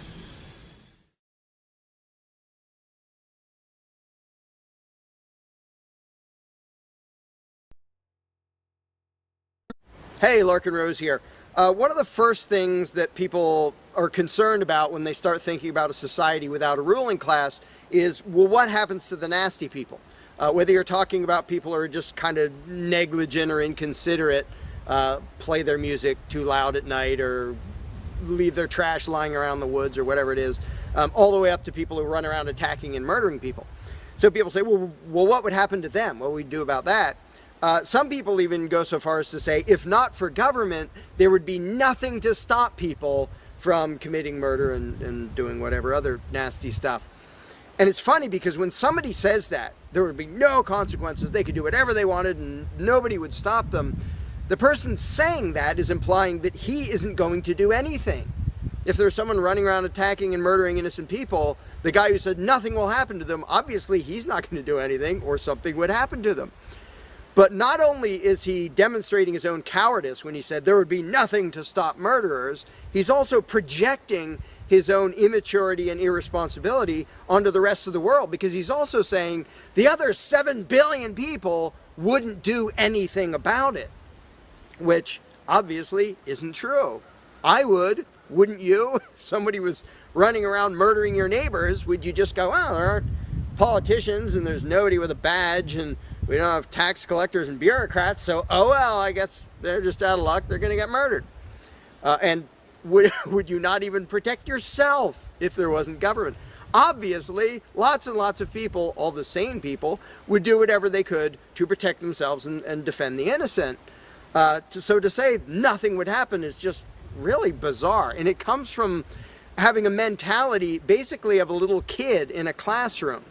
Hey, Larkin Rose here. One of the first things that people are concerned about when they start thinking about a society without a ruling class is, well, what happens to the nasty people? Whether you're talking about people who are just kind of negligent or inconsiderate, play their music too loud at night or leave their trash lying around the woods or whatever it is, all the way up to people who run around attacking and murdering people. So people say, well, what would happen to them? What would we do about that? Some people even go so far as to say, if not for government, there would be nothing to stop people from committing murder and doing whatever other nasty stuff. And it's funny because when somebody says that, there would be no consequences, they could do whatever they wanted and nobody would stop them, the person saying that is implying that he isn't going to do anything. If there's someone running around attacking and murdering innocent people, the guy who said nothing will happen to them, obviously he's not going to do anything or something would happen to them. But not only is he demonstrating his own cowardice when he said there would be nothing to stop murderers, he's also projecting his own immaturity and irresponsibility onto the rest of the world, because he's also saying the other 7 billion people wouldn't do anything about it, which obviously isn't true. I would, wouldn't you? If somebody was running around murdering your neighbors, would you just go, well, there aren't politicians and there's nobody with a badge and we don't have tax collectors and bureaucrats, so oh well, I guess they're just out of luck, they're going to get murdered. And would you not even protect yourself if there wasn't government? Obviously, lots and lots of people, all the sane people, would do whatever they could to protect themselves and defend the innocent. So to say nothing would happen is just really bizarre. And it comes from having a mentality basically of a little kid in a classroom,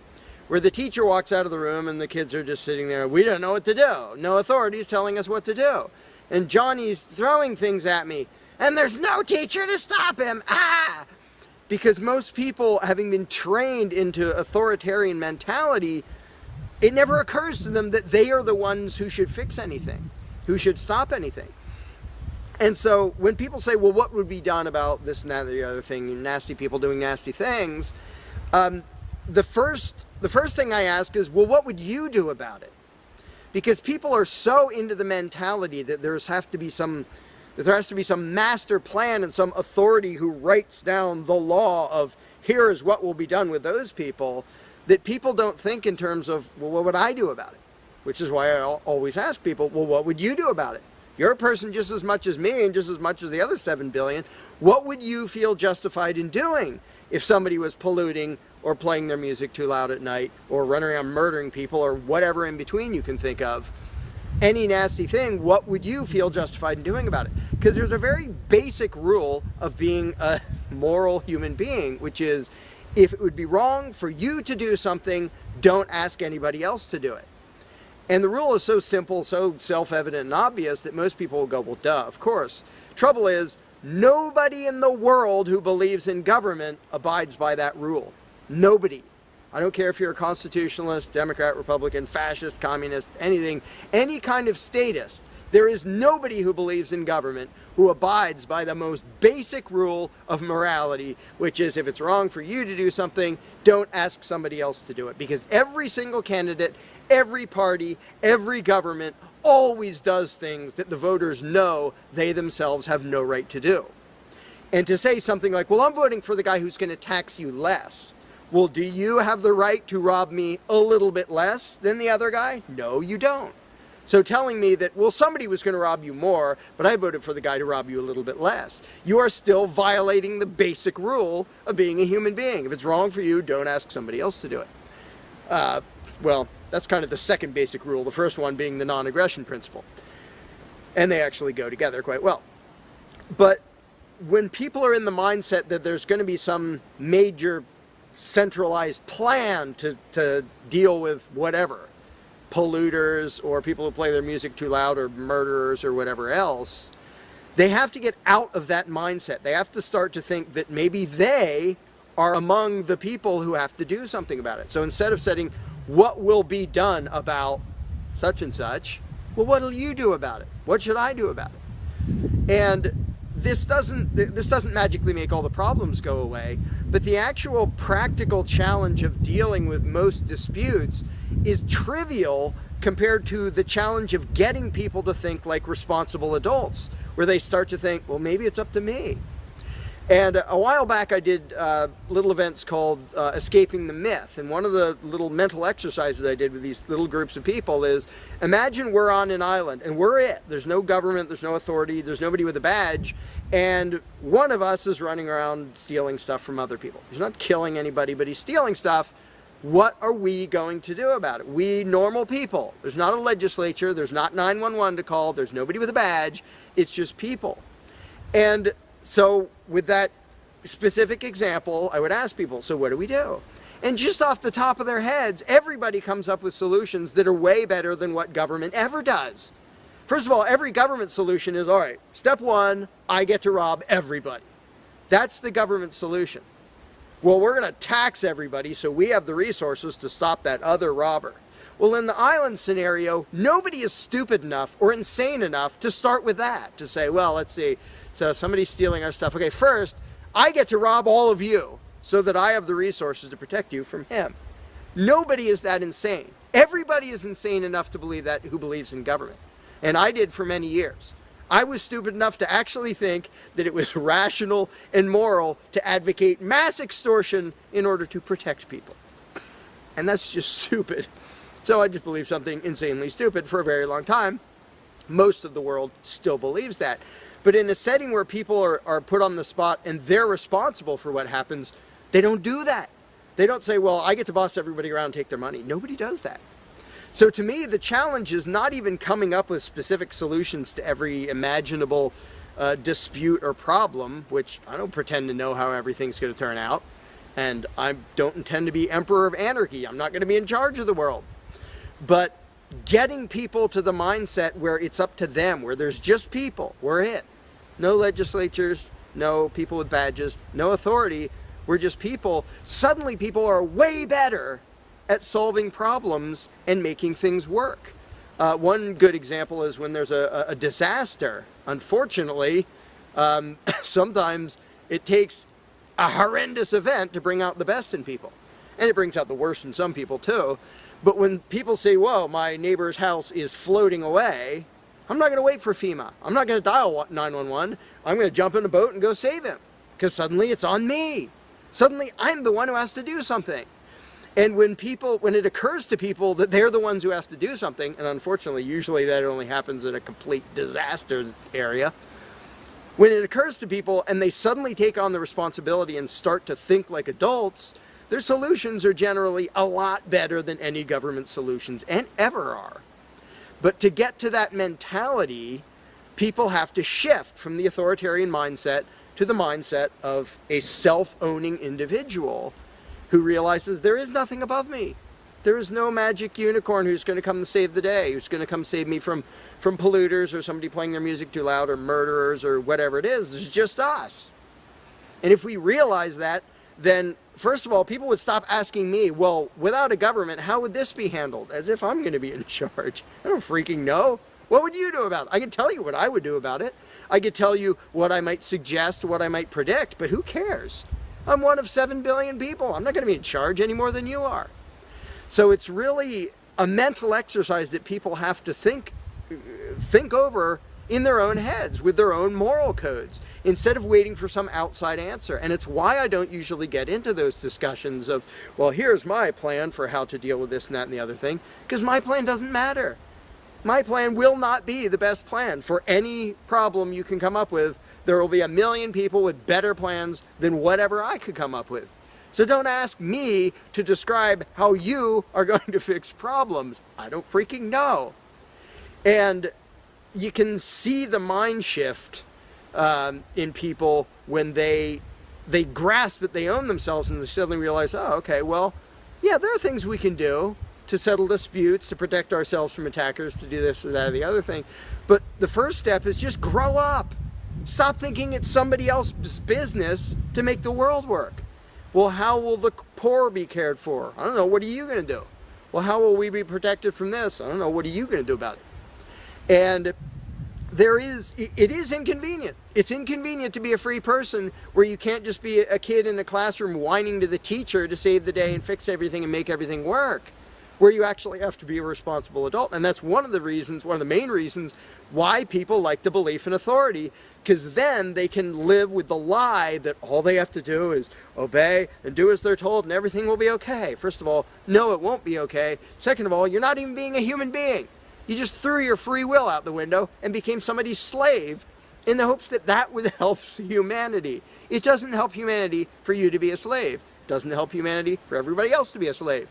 where the teacher walks out of the room and the kids are just sitting there. We don't know what to do. No authorities telling us what to do. And Johnny's throwing things at me. And there's no teacher to stop him. Ah! Because most people, having been trained into authoritarian mentality, it never occurs to them that they are the ones who should fix anything, who should stop anything. And so when people say, well, what would be done about this and that and the other thing, nasty people doing nasty things, the first thing I ask is, well, what would you do about it? Because people are so into the mentality that there has to be some master plan and some authority who writes down the law of here is what will be done with those people, that people don't think in terms of, well, what would I do about it? Which is why I always ask people, well, what would you do about it? You're a person just as much as me and just as much as the other 7 billion. What would you feel justified in doing if somebody was polluting or playing their music too loud at night or running around murdering people or whatever in between you can think of? Any nasty thing, what would you feel justified in doing about it? Because there's a very basic rule of being a moral human being, which is if it would be wrong for you to do something, don't ask anybody else to do it. And the rule is so simple, so self-evident and obvious that most people will go, well, duh, of course. Trouble is, nobody in the world who believes in government abides by that rule. Nobody. I don't care if you're a constitutionalist, Democrat, Republican, fascist, communist, anything, any kind of statist. There is nobody who believes in government who abides by the most basic rule of morality, which is if it's wrong for you to do something, don't ask somebody else to do it. Because every single candidate, every party, every government always does things that the voters know they themselves have no right to do. And to say something like, well, I'm voting for the guy who's going to tax you less. Well, do you have the right to rob me a little bit less than the other guy? No, you don't. So telling me that, well, somebody was going to rob you more, but I voted for the guy to rob you a little bit less, you are still violating the basic rule of being a human being. If it's wrong for you, don't ask somebody else to do it. Well, that's kind of the second basic rule, the first one being the non-aggression principle. And they actually go together quite well. But when people are in the mindset that there's going to be some major centralized plan to deal with whatever, polluters or people who play their music too loud or murderers or whatever else, they have to get out of that mindset. They have to start to think that maybe they are among the people who have to do something about it. So instead of saying, what will be done about such and such, well, what will you do about it? What should I do about it? And this doesn't magically make all the problems go away, but the actual practical challenge of dealing with most disputes is trivial compared to the challenge of getting people to think like responsible adults, where they start to think, well, maybe it's up to me. And a while back I did little events called Escaping the Myth, and one of the little mental exercises I did with these little groups of people is, imagine we're on an island and we're it. There's no government, there's no authority, there's nobody with a badge, and one of us is running around stealing stuff from other people. He's not killing anybody, but he's stealing stuff. What are we going to do about it? We normal people. There's not a legislature, there's not 911 to call, there's nobody with a badge, it's just people. And so with that specific example, I would ask people, so what do we do? And just off the top of their heads, everybody comes up with solutions that are way better than what government ever does. First of all, every government solution is, all right, step one, I get to rob everybody. That's the government solution. Well, we're going to tax everybody so we have the resources to stop that other robber. Well, in the island scenario, nobody is stupid enough or insane enough to start with that, to say, well, let's see, so somebody's stealing our stuff. Okay, first, I get to rob all of you so that I have the resources to protect you from him. Nobody is that insane. Everybody is insane enough to believe that who believes in government. And I did for many years. I was stupid enough to actually think that it was rational and moral to advocate mass extortion in order to protect people. And that's just stupid. So I just believed something insanely stupid for a very long time. Most of the world still believes that. But in a setting where people are put on the spot and they're responsible for what happens, they don't do that. They don't say, well, I get to boss everybody around and take their money. Nobody does that. So to me, the challenge is not even coming up with specific solutions to every imaginable dispute or problem, which I don't pretend to know how everything's going to turn out. And I don't intend to be emperor of anarchy. I'm not going to be in charge of the world. But getting people to the mindset where it's up to them, where there's just people, we're it. No legislatures, no people with badges, no authority, we're just people. Suddenly people are way better at solving problems and making things work. One good example is when there's a disaster. Unfortunately, sometimes it takes a horrendous event to bring out the best in people. And it brings out the worst in some people too. But when people say, whoa, my neighbor's house is floating away, I'm not going to wait for FEMA. I'm not going to dial 911. I'm going to jump in a boat and go save him. Because suddenly it's on me. Suddenly I'm the one who has to do something. And when it occurs to people that they're the ones who have to do something, and unfortunately, usually that only happens in a complete disaster area, when it occurs to people and they suddenly take on the responsibility and start to think like adults, their solutions are generally a lot better than any government solutions, and ever are. But to get to that mentality, people have to shift from the authoritarian mindset to the mindset of a self-owning individual who realizes there is nothing above me. There is no magic unicorn who's going to come to save the day, who's going to come save me from polluters or somebody playing their music too loud or murderers or whatever it is. It's just us. And if we realize that, then first of all, people would stop asking me, well, without a government, how would this be handled? As if I'm going to be in charge. I don't freaking know. What would you do about it? I can tell you what I would do about it. I could tell you what I might suggest, what I might predict, but who cares? I'm one of 7 billion people. I'm not going to be in charge any more than you are. So it's really a mental exercise that people have to think over in their own heads with their own moral codes instead of waiting for some outside answer. And it's why I don't usually get into those discussions of, well, here's my plan for how to deal with this and that and the other thing, because my plan doesn't matter. My plan will not be the best plan for any problem you can come up with. There will be a million people with better plans than whatever I could come up with. So don't ask me to describe how you are going to fix problems. I don't freaking know. And you can see the mind shift in people when they grasp that they own themselves and they suddenly realize, oh, okay, well, yeah, there are things we can do to settle disputes, to protect ourselves from attackers, to do this or that or the other thing. But the first step is just grow up. Stop thinking it's somebody else's business to make the world work. Well, how will the poor be cared for? I don't know. What are you going to do? Well, how will we be protected from this? I don't know. What are you going to do about it? And it is inconvenient. It's inconvenient to be a free person where you can't just be a kid in a classroom whining to the teacher to save the day and fix everything and make everything work, where you actually have to be a responsible adult. And that's one of the main reasons why people like the belief in authority, because then they can live with the lie that all they have to do is obey and do as they're told and everything will be okay. First of all, no, it won't be okay. Second of all, you're not even being a human being. You just threw your free will out the window and became somebody's slave in the hopes that that would help humanity. It doesn't help humanity for you to be a slave. It doesn't help humanity for everybody else to be a slave.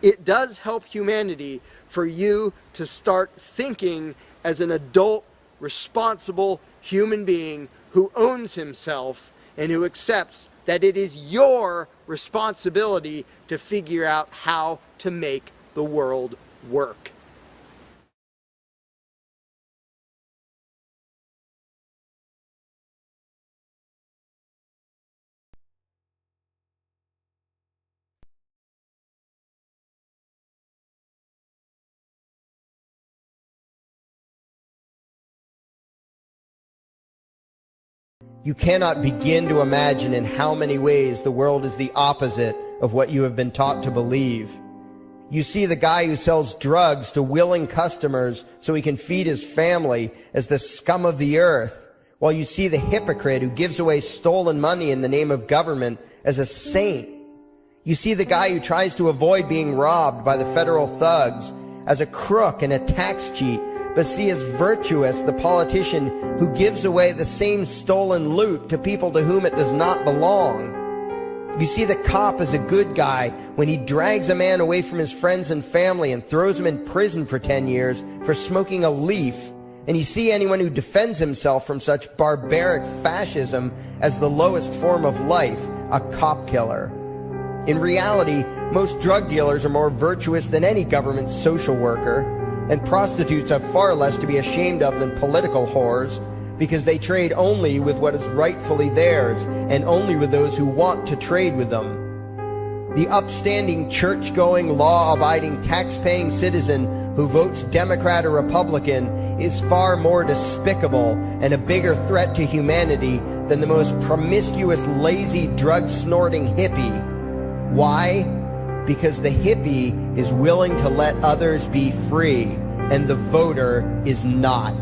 It does help humanity for you to start thinking as an adult, responsible human being who owns himself and who accepts that it is your responsibility to figure out how to make the world work. You cannot begin to imagine in how many ways the world is the opposite of what you have been taught to believe. You see the guy who sells drugs to willing customers so he can feed his family as the scum of the earth, while you see the hypocrite who gives away stolen money in the name of government as a saint. You see the guy who tries to avoid being robbed by the federal thugs as a crook and a tax cheat, but see as virtuous the politician who gives away the same stolen loot to people to whom it does not belong. You see the cop as a good guy when he drags a man away from his friends and family and throws him in prison for 10 years for smoking a leaf. And you see anyone who defends himself from such barbaric fascism as the lowest form of life, a cop killer. In reality, most drug dealers are more virtuous than any government social worker, and prostitutes have far less to be ashamed of than political whores, because they trade only with what is rightfully theirs, and only with those who want to trade with them. The upstanding, church-going, law-abiding, tax-paying citizen who votes Democrat or Republican is far more despicable and a bigger threat to humanity than the most promiscuous, lazy, drug-snorting hippie. Why? Because the hippie is willing to let others be free, and the voter is not.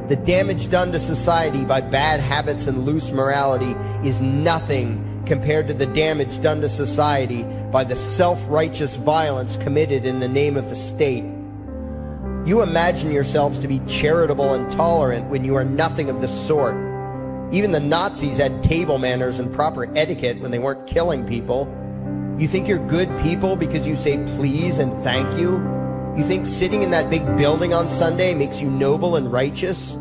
The damage done to society by bad habits and loose morality is nothing compared to the damage done to society by the self-righteous violence committed in the name of the state. You imagine yourselves to be charitable and tolerant when you are nothing of the sort. Even the Nazis had table manners and proper etiquette when they weren't killing people. You think you're good people because you say please and thank you? You think sitting in that big building on Sunday makes you noble and righteous?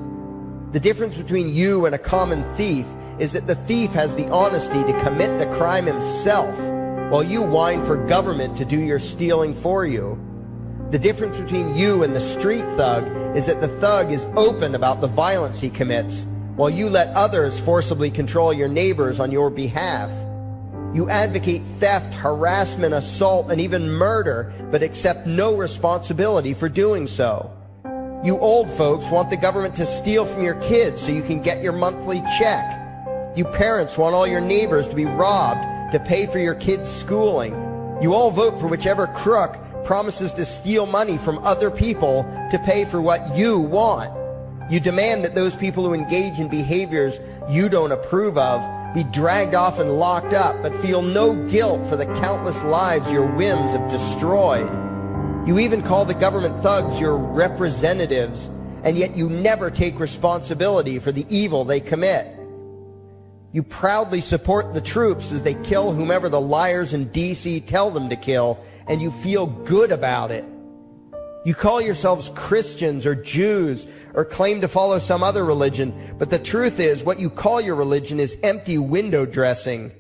The difference between you and a common thief is that the thief has the honesty to commit the crime himself, while you whine for government to do your stealing for you. The difference between you and the street thug is that the thug is open about the violence he commits, while you let others forcibly control your neighbors on your behalf. You advocate theft, harassment, assault, and even murder, but accept no responsibility for doing so. You old folks want the government to steal from your kids so you can get your monthly check. You parents want all your neighbors to be robbed to pay for your kids' schooling. You all vote for whichever crook promises to steal money from other people to pay for what you want. You demand that those people who engage in behaviors you don't approve of be dragged off and locked up, but feel no guilt for the countless lives your whims have destroyed. You even call the government thugs your representatives, and yet you never take responsibility for the evil they commit. You proudly support the troops as they kill whomever the liars in D.C. tell them to kill, and you feel good about it. You call yourselves Christians or Jews or claim to follow some other religion, but the truth is what you call your religion is empty window dressing.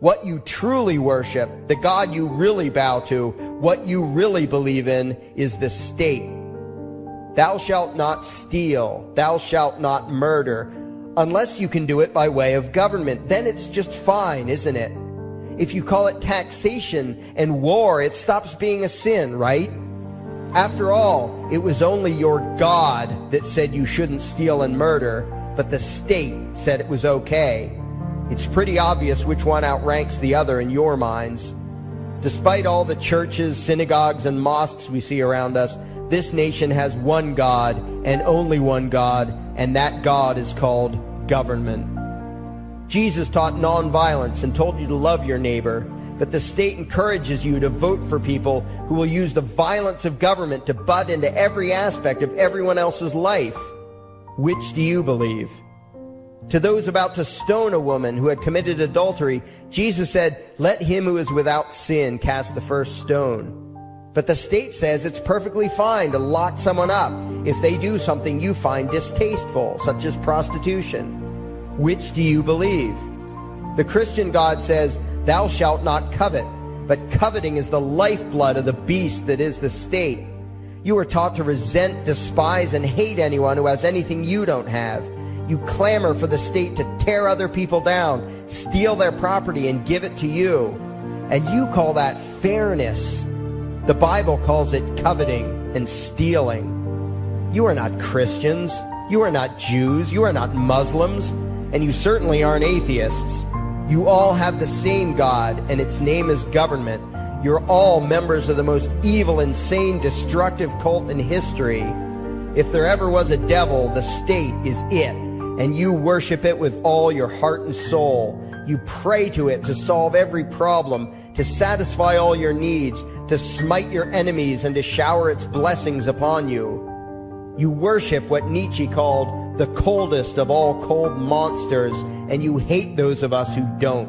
What you truly worship, the God you really bow to, what you really believe in is the state. Thou shalt not steal, thou shalt not murder, unless you can do it by way of government. Then it's just fine, isn't it? If you call it taxation and war, it stops being a sin, right? After all, it was only your God that said you shouldn't steal and murder, but the state said it was okay. It's pretty obvious which one outranks the other in your minds. Despite all the churches, synagogues, and mosques we see around us, this nation has one God and only one God, and that God is called government. Jesus taught nonviolence and told you to love your neighbor, but the state encourages you to vote for people who will use the violence of government to butt into every aspect of everyone else's life. Which do you believe? To those about to stone a woman who had committed adultery, Jesus said, "Let him who is without sin cast the first stone." But the state says it's perfectly fine to lock someone up if they do something you find distasteful, such as prostitution. Which do you believe? The Christian God says, "Thou shalt not covet," but coveting is the lifeblood of the beast that is the state. You are taught to resent, despise, and hate anyone who has anything you don't have. You clamor for the state to tear other people down, steal their property, and give it to you. And you call that fairness. The Bible calls it coveting and stealing. You are not Christians. You are not Jews. You are not Muslims. And you certainly aren't atheists. You all have the same God, and its name is government. You're all members of the most evil, insane, destructive cult in history. If there ever was a devil, the state is it, and you worship it with all your heart and soul. You pray to it to solve every problem, to satisfy all your needs, to smite your enemies, and to shower its blessings upon you. You worship what Nietzsche called the coldest of all cold monsters, and you hate those of us who don't.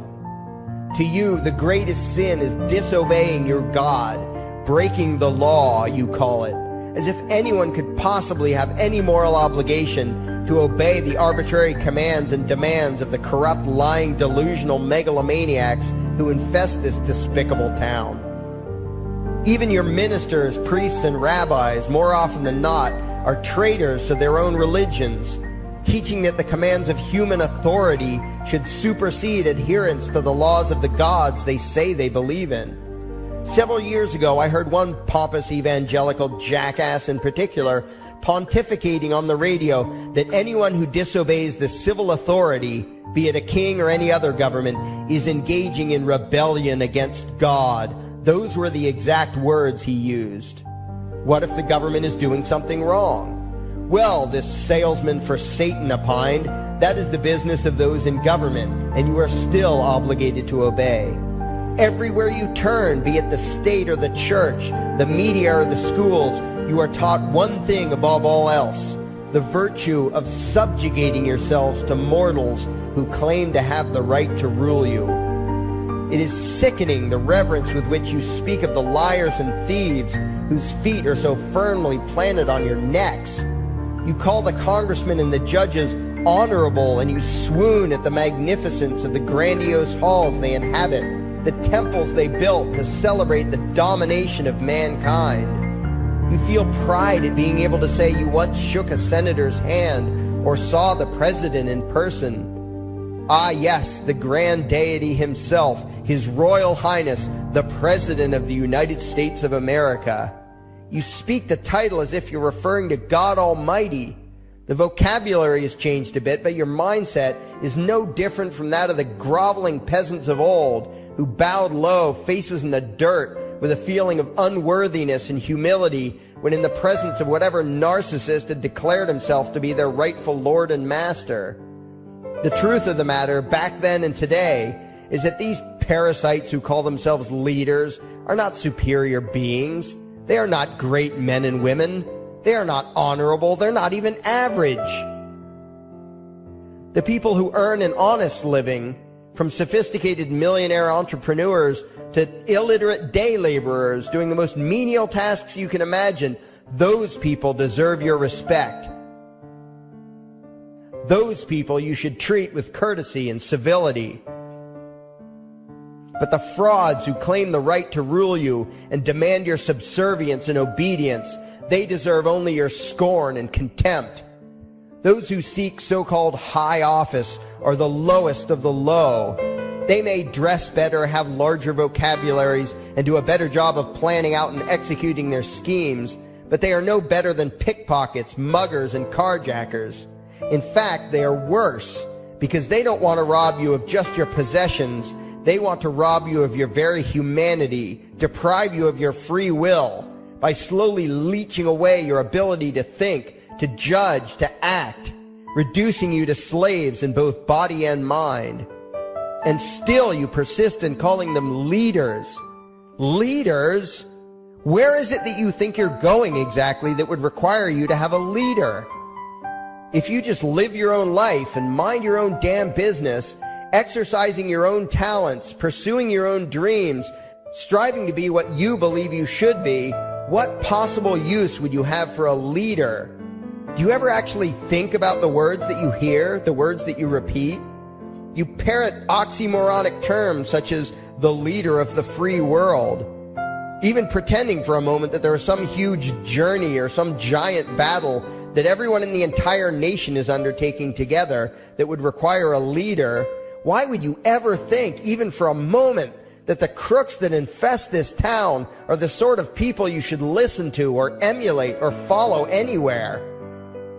To you, the greatest sin is disobeying your God, breaking the law, you call it, as if anyone could possibly have any moral obligation to obey the arbitrary commands and demands of the corrupt, lying, delusional megalomaniacs who infest this despicable town. Even your ministers, priests, and rabbis, more often than not, are traitors to their own religions, teaching that the commands of human authority should supersede adherence to the laws of the gods they say they believe in. Several years ago, I heard one pompous evangelical jackass in particular pontificating on the radio that anyone who disobeys the civil authority, be it a king or any other government, is engaging in rebellion against God. Those were the exact words he used. What if the government is doing something wrong? Well, this salesman for Satan opined, that is the business of those in government, and you are still obligated to obey. Everywhere you turn, be it the state or the church, the media or the schools, you are taught one thing above all else, the virtue of subjugating yourselves to mortals who claim to have the right to rule you. It is sickening the reverence with which you speak of the liars and thieves whose feet are so firmly planted on your necks. You call the congressmen and the judges honorable, and you swoon at the magnificence of the grandiose halls they inhabit, the temples they built to celebrate the domination of mankind. You feel pride at being able to say you once shook a senator's hand or saw the president in person. Ah, yes, the grand deity himself, His Royal Highness, the President of the United States of America. You speak the title as if you're referring to God Almighty. The vocabulary has changed a bit, but your mindset is no different from that of the groveling peasants of old who bowed low, faces in the dirt, with a feeling of unworthiness and humility when in the presence of whatever narcissist had declared himself to be their rightful lord and master. The truth of the matter, back then and today, is that these parasites who call themselves leaders are not superior beings. They are not great men and women. They are not honorable. They're not even average. The people who earn an honest living, from sophisticated millionaire entrepreneurs to illiterate day laborers doing the most menial tasks you can imagine, Those people deserve your respect. Those people you should treat with courtesy and civility. But the frauds who claim the right to rule you and demand your subservience and obedience, they deserve only your scorn and contempt. Those who seek so-called high office are the lowest of the low. They may dress better, have larger vocabularies, and do a better job of planning out and executing their schemes, but they are no better than pickpockets, muggers, and carjackers. In fact, they are worse, because they don't want to rob you of just your possessions. They want to rob you of your very humanity, deprive you of your free will, by slowly leeching away your ability to think, to judge, to act, reducing you to slaves in both body and mind. And still you persist in calling them leaders. Leaders? Where is it that you think you're going exactly that would require you to have a leader? If you just live your own life and mind your own damn business, exercising your own talents, pursuing your own dreams, striving to be what you believe you should be, what possible use would you have for a leader? Do you ever actually think about the words that you hear, the words that you repeat? You parrot oxymoronic terms such as the leader of the free world, even pretending for a moment that there is some huge journey or some giant battle that everyone in the entire nation is undertaking together that would require a leader. Why would you ever think, even for a moment, that the crooks that infest this town are the sort of people you should listen to or emulate or follow anywhere?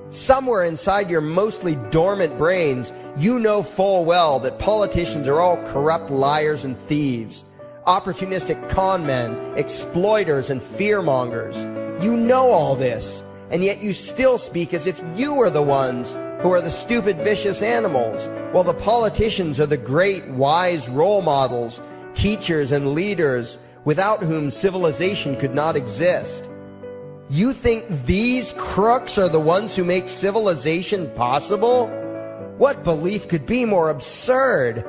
Somewhere inside your mostly dormant brains, you know full well that politicians are all corrupt liars and thieves, opportunistic con men, exploiters, and fearmongers. You know all this, and yet you still speak as if you are the ones who are the stupid, vicious animals, while the politicians are the great, wise role models, teachers, and leaders without whom civilization could not exist. You think these crooks are the ones who make civilization possible? What belief could be more absurd?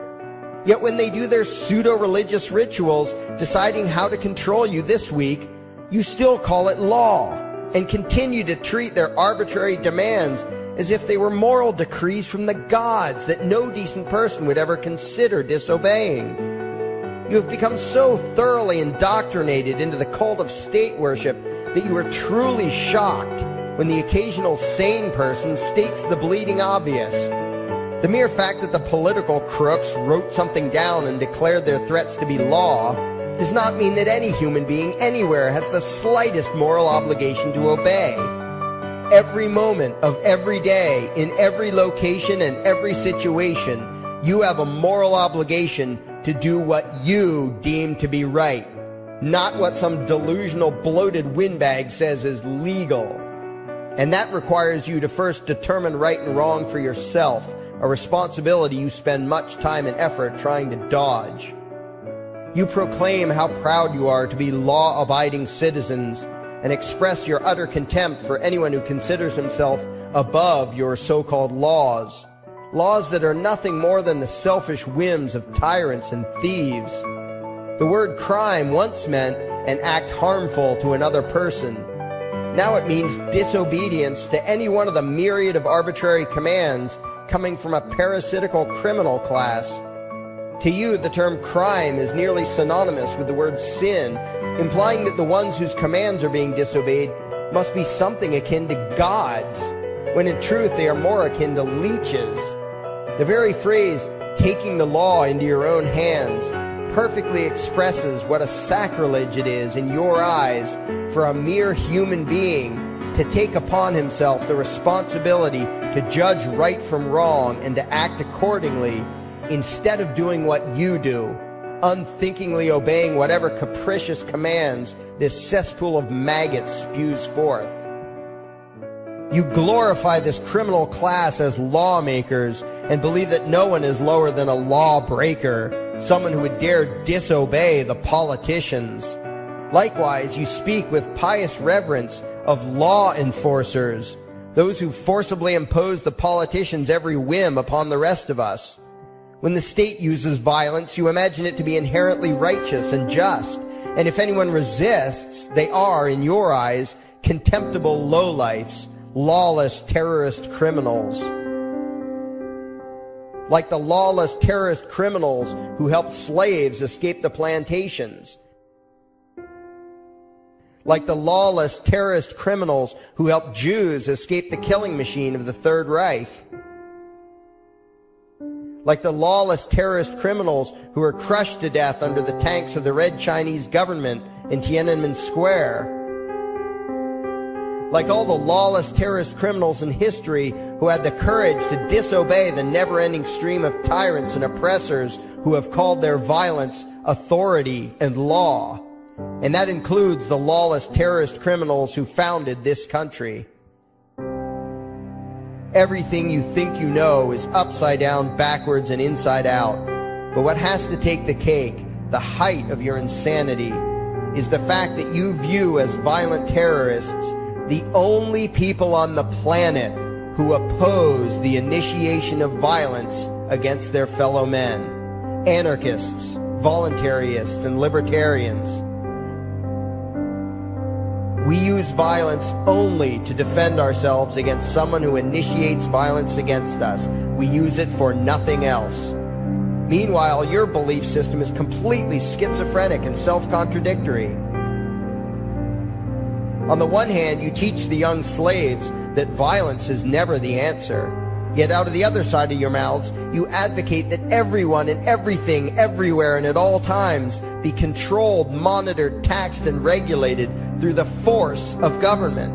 Yet when they do their pseudo-religious rituals, deciding how to control you this week, you still call it law, and continue to treat their arbitrary demands as if they were moral decrees from the gods that no decent person would ever consider disobeying. You have become so thoroughly indoctrinated into the cult of state worship that you are truly shocked when the occasional sane person states the bleeding obvious. The mere fact that the political crooks wrote something down and declared their threats to be law does not mean that any human being anywhere has the slightest moral obligation to obey. Every moment of every day, in every location and every situation, you have a moral obligation to do what you deem to be right, not what some delusional bloated windbag says is legal. And that requires you to first determine right and wrong for yourself, a responsibility you spend much time and effort trying to dodge. You proclaim how proud you are to be law-abiding citizens and express your utter contempt for anyone who considers himself above your so-called laws, laws that are nothing more than the selfish whims of tyrants and thieves. The word crime once meant an act harmful to another person. Now it means disobedience to any one of the myriad of arbitrary commands coming from a parasitical criminal class. To you, the term crime is nearly synonymous with the word sin, implying that the ones whose commands are being disobeyed must be something akin to gods, when in truth they are more akin to leeches. The very phrase, taking the law into your own hands, perfectly expresses what a sacrilege it is in your eyes for a mere human being to take upon himself the responsibility to judge right from wrong and to act accordingly, instead of doing what you do, unthinkingly obeying whatever capricious commands this cesspool of maggots spews forth. You glorify this criminal class as lawmakers and believe that no one is lower than a lawbreaker, someone who would dare disobey the politicians. Likewise, you speak with pious reverence of law enforcers, those who forcibly impose the politicians' every whim upon the rest of us. When the state uses violence, you imagine it to be inherently righteous and just, and if anyone resists, they are, in your eyes, contemptible lowlifes, lawless terrorist criminals. Like the lawless terrorist criminals who helped slaves escape the plantations. Like the lawless terrorist criminals who helped Jews escape the killing machine of the Third Reich. Like the lawless terrorist criminals who were crushed to death under the tanks of the Red Chinese government in Tiananmen Square. Like all the lawless terrorist criminals in history who had the courage to disobey the never-ending stream of tyrants and oppressors who have called their violence authority and law. And that includes the lawless terrorist criminals who founded this country. Everything you think you know is upside down, backwards, and inside out. But what has to take the cake, the height of your insanity, is the fact that you view as violent terrorists the only people on the planet who oppose the initiation of violence against their fellow men. Anarchists, voluntarists, and libertarians. We use violence only to defend ourselves against someone who initiates violence against us. We use it for nothing else. Meanwhile, your belief system is completely schizophrenic and self-contradictory. On the one hand, you teach the young slaves that violence is never the answer. Yet out of the other side of your mouths, you advocate that everyone and everything, everywhere and at all times be controlled, monitored, taxed, and regulated through the force of government.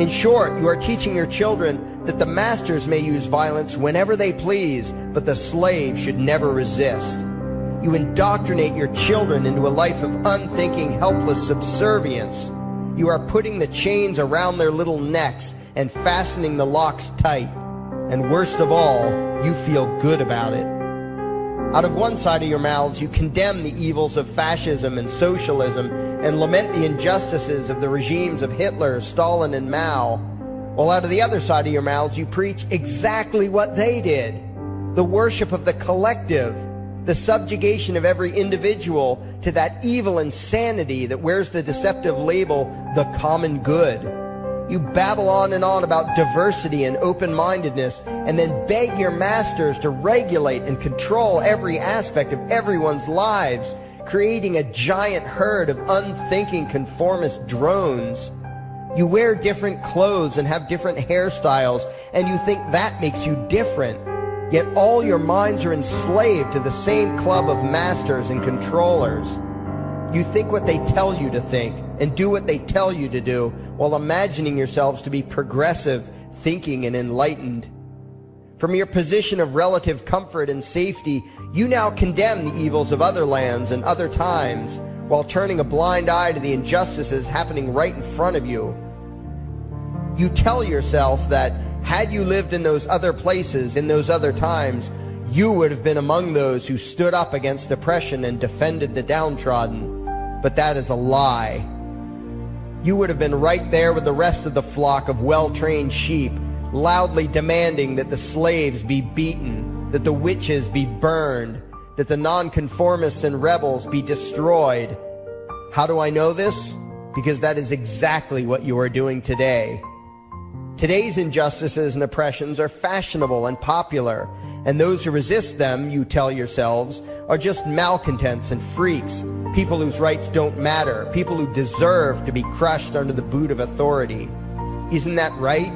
In short, you are teaching your children that the masters may use violence whenever they please, but the slave should never resist. You indoctrinate your children into a life of unthinking, helpless subservience. You are putting the chains around their little necks and fastening the locks tight. And worst of all, you feel good about it. Out of one side of your mouths, you condemn the evils of fascism and socialism and lament the injustices of the regimes of Hitler, Stalin, and Mao. While out of the other side of your mouths, you preach exactly what they did. The worship of the collective, the subjugation of every individual to that evil insanity that wears the deceptive label, the common good. You babble on and on about diversity and open-mindedness, and then beg your masters to regulate and control every aspect of everyone's lives, creating a giant herd of unthinking conformist drones. You wear different clothes and have different hairstyles, and you think that makes you different. Yet all your minds are enslaved to the same club of masters and controllers. You think what they tell you to think and do what they tell you to do while imagining yourselves to be progressive, thinking, and enlightened. From your position of relative comfort and safety, you now condemn the evils of other lands and other times while turning a blind eye to the injustices happening right in front of you. You tell yourself that had you lived in those other places, in those other times, you would have been among those who stood up against oppression and defended the downtrodden. But that is a lie. You would have been right there with the rest of the flock of well-trained sheep, loudly demanding that the slaves be beaten, that the witches be burned, that the nonconformists and rebels be destroyed. How do I know this? Because that is exactly what you are doing today. Today's injustices and oppressions are fashionable and popular, and those who resist them, you tell yourselves, are just malcontents and freaks, people whose rights don't matter, people who deserve to be crushed under the boot of authority. Isn't that right?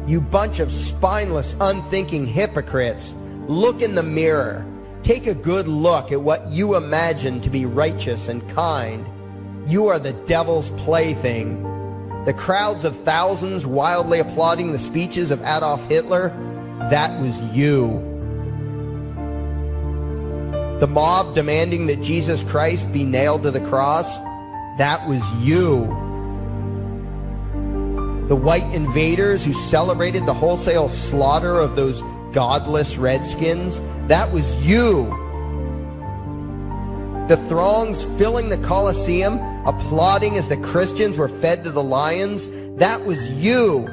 You bunch of spineless, unthinking hypocrites, look in the mirror. Take a good look at what you imagine to be righteous and kind. You are the devil's plaything. The crowds of thousands wildly applauding the speeches of Adolf Hitler, that was you. The mob demanding that Jesus Christ be nailed to the cross, that was you. The white invaders who celebrated the wholesale slaughter of those godless redskins, that was you. The throngs filling the Colosseum, applauding as the Christians were fed to the lions, that was you.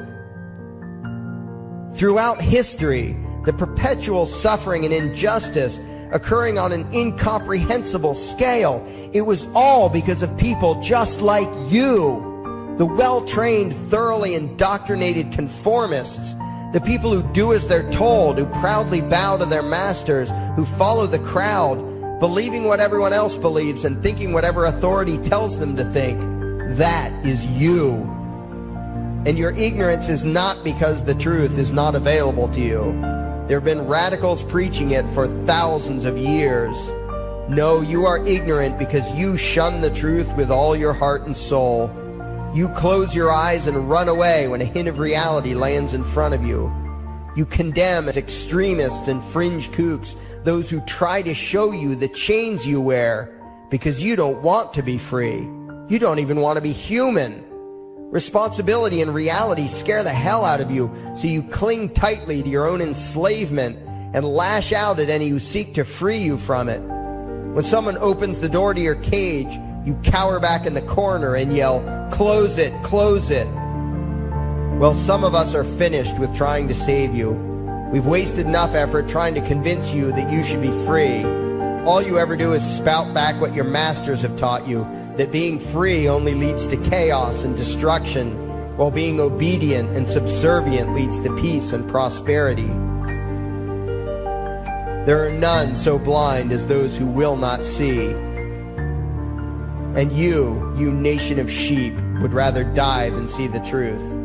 Throughout history, the perpetual suffering and injustice occurring on an incomprehensible scale, it was all because of people just like you. The well-trained, thoroughly indoctrinated conformists, the people who do as they're told, who proudly bow to their masters, who follow the crowd, believing what everyone else believes and thinking whatever authority tells them to think, that is you. And your ignorance is not because the truth is not available to you. There have been radicals preaching it for thousands of years. No, you are ignorant because you shun the truth with all your heart and soul. You close your eyes and run away when a hint of reality lands in front of you. You condemn as extremists and fringe kooks those who try to show you the chains you wear because you don't want to be free. You don't even want to be human. Responsibility and reality scare the hell out of you, so you cling tightly to your own enslavement and lash out at any who seek to free you from it. When someone opens the door to your cage, you cower back in the corner and yell, "Close it, close it." Well, some of us are finished with trying to save you. We've wasted enough effort trying to convince you that you should be free. All you ever do is spout back what your masters have taught you, that being free only leads to chaos and destruction, while being obedient and subservient leads to peace and prosperity. There are none so blind as those who will not see. And you nation of sheep, would rather die than see the truth.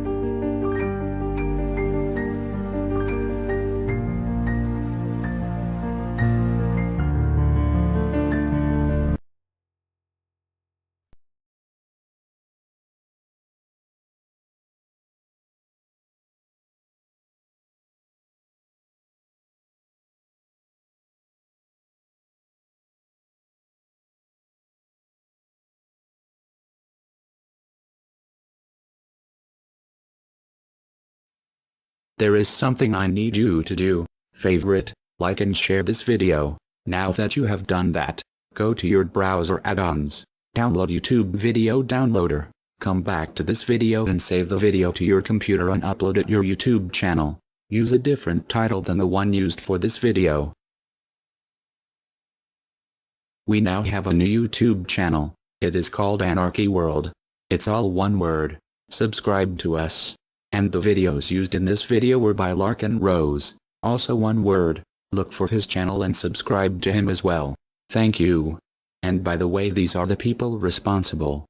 There is something I need you to do. Favorite, like and share this video. Now that you have done that, go to your browser add-ons, download YouTube Video Downloader, come back to this video and save the video to your computer and upload it your YouTube channel. Use a different title than the one used for this video. We now have a new YouTube channel. It is called Anarchy World. It's all one word. Subscribe to us. And the videos used in this video were by Larkin Rose, also one word. Look for his channel and subscribe to him as well. Thank you. And by the way, these are the people responsible.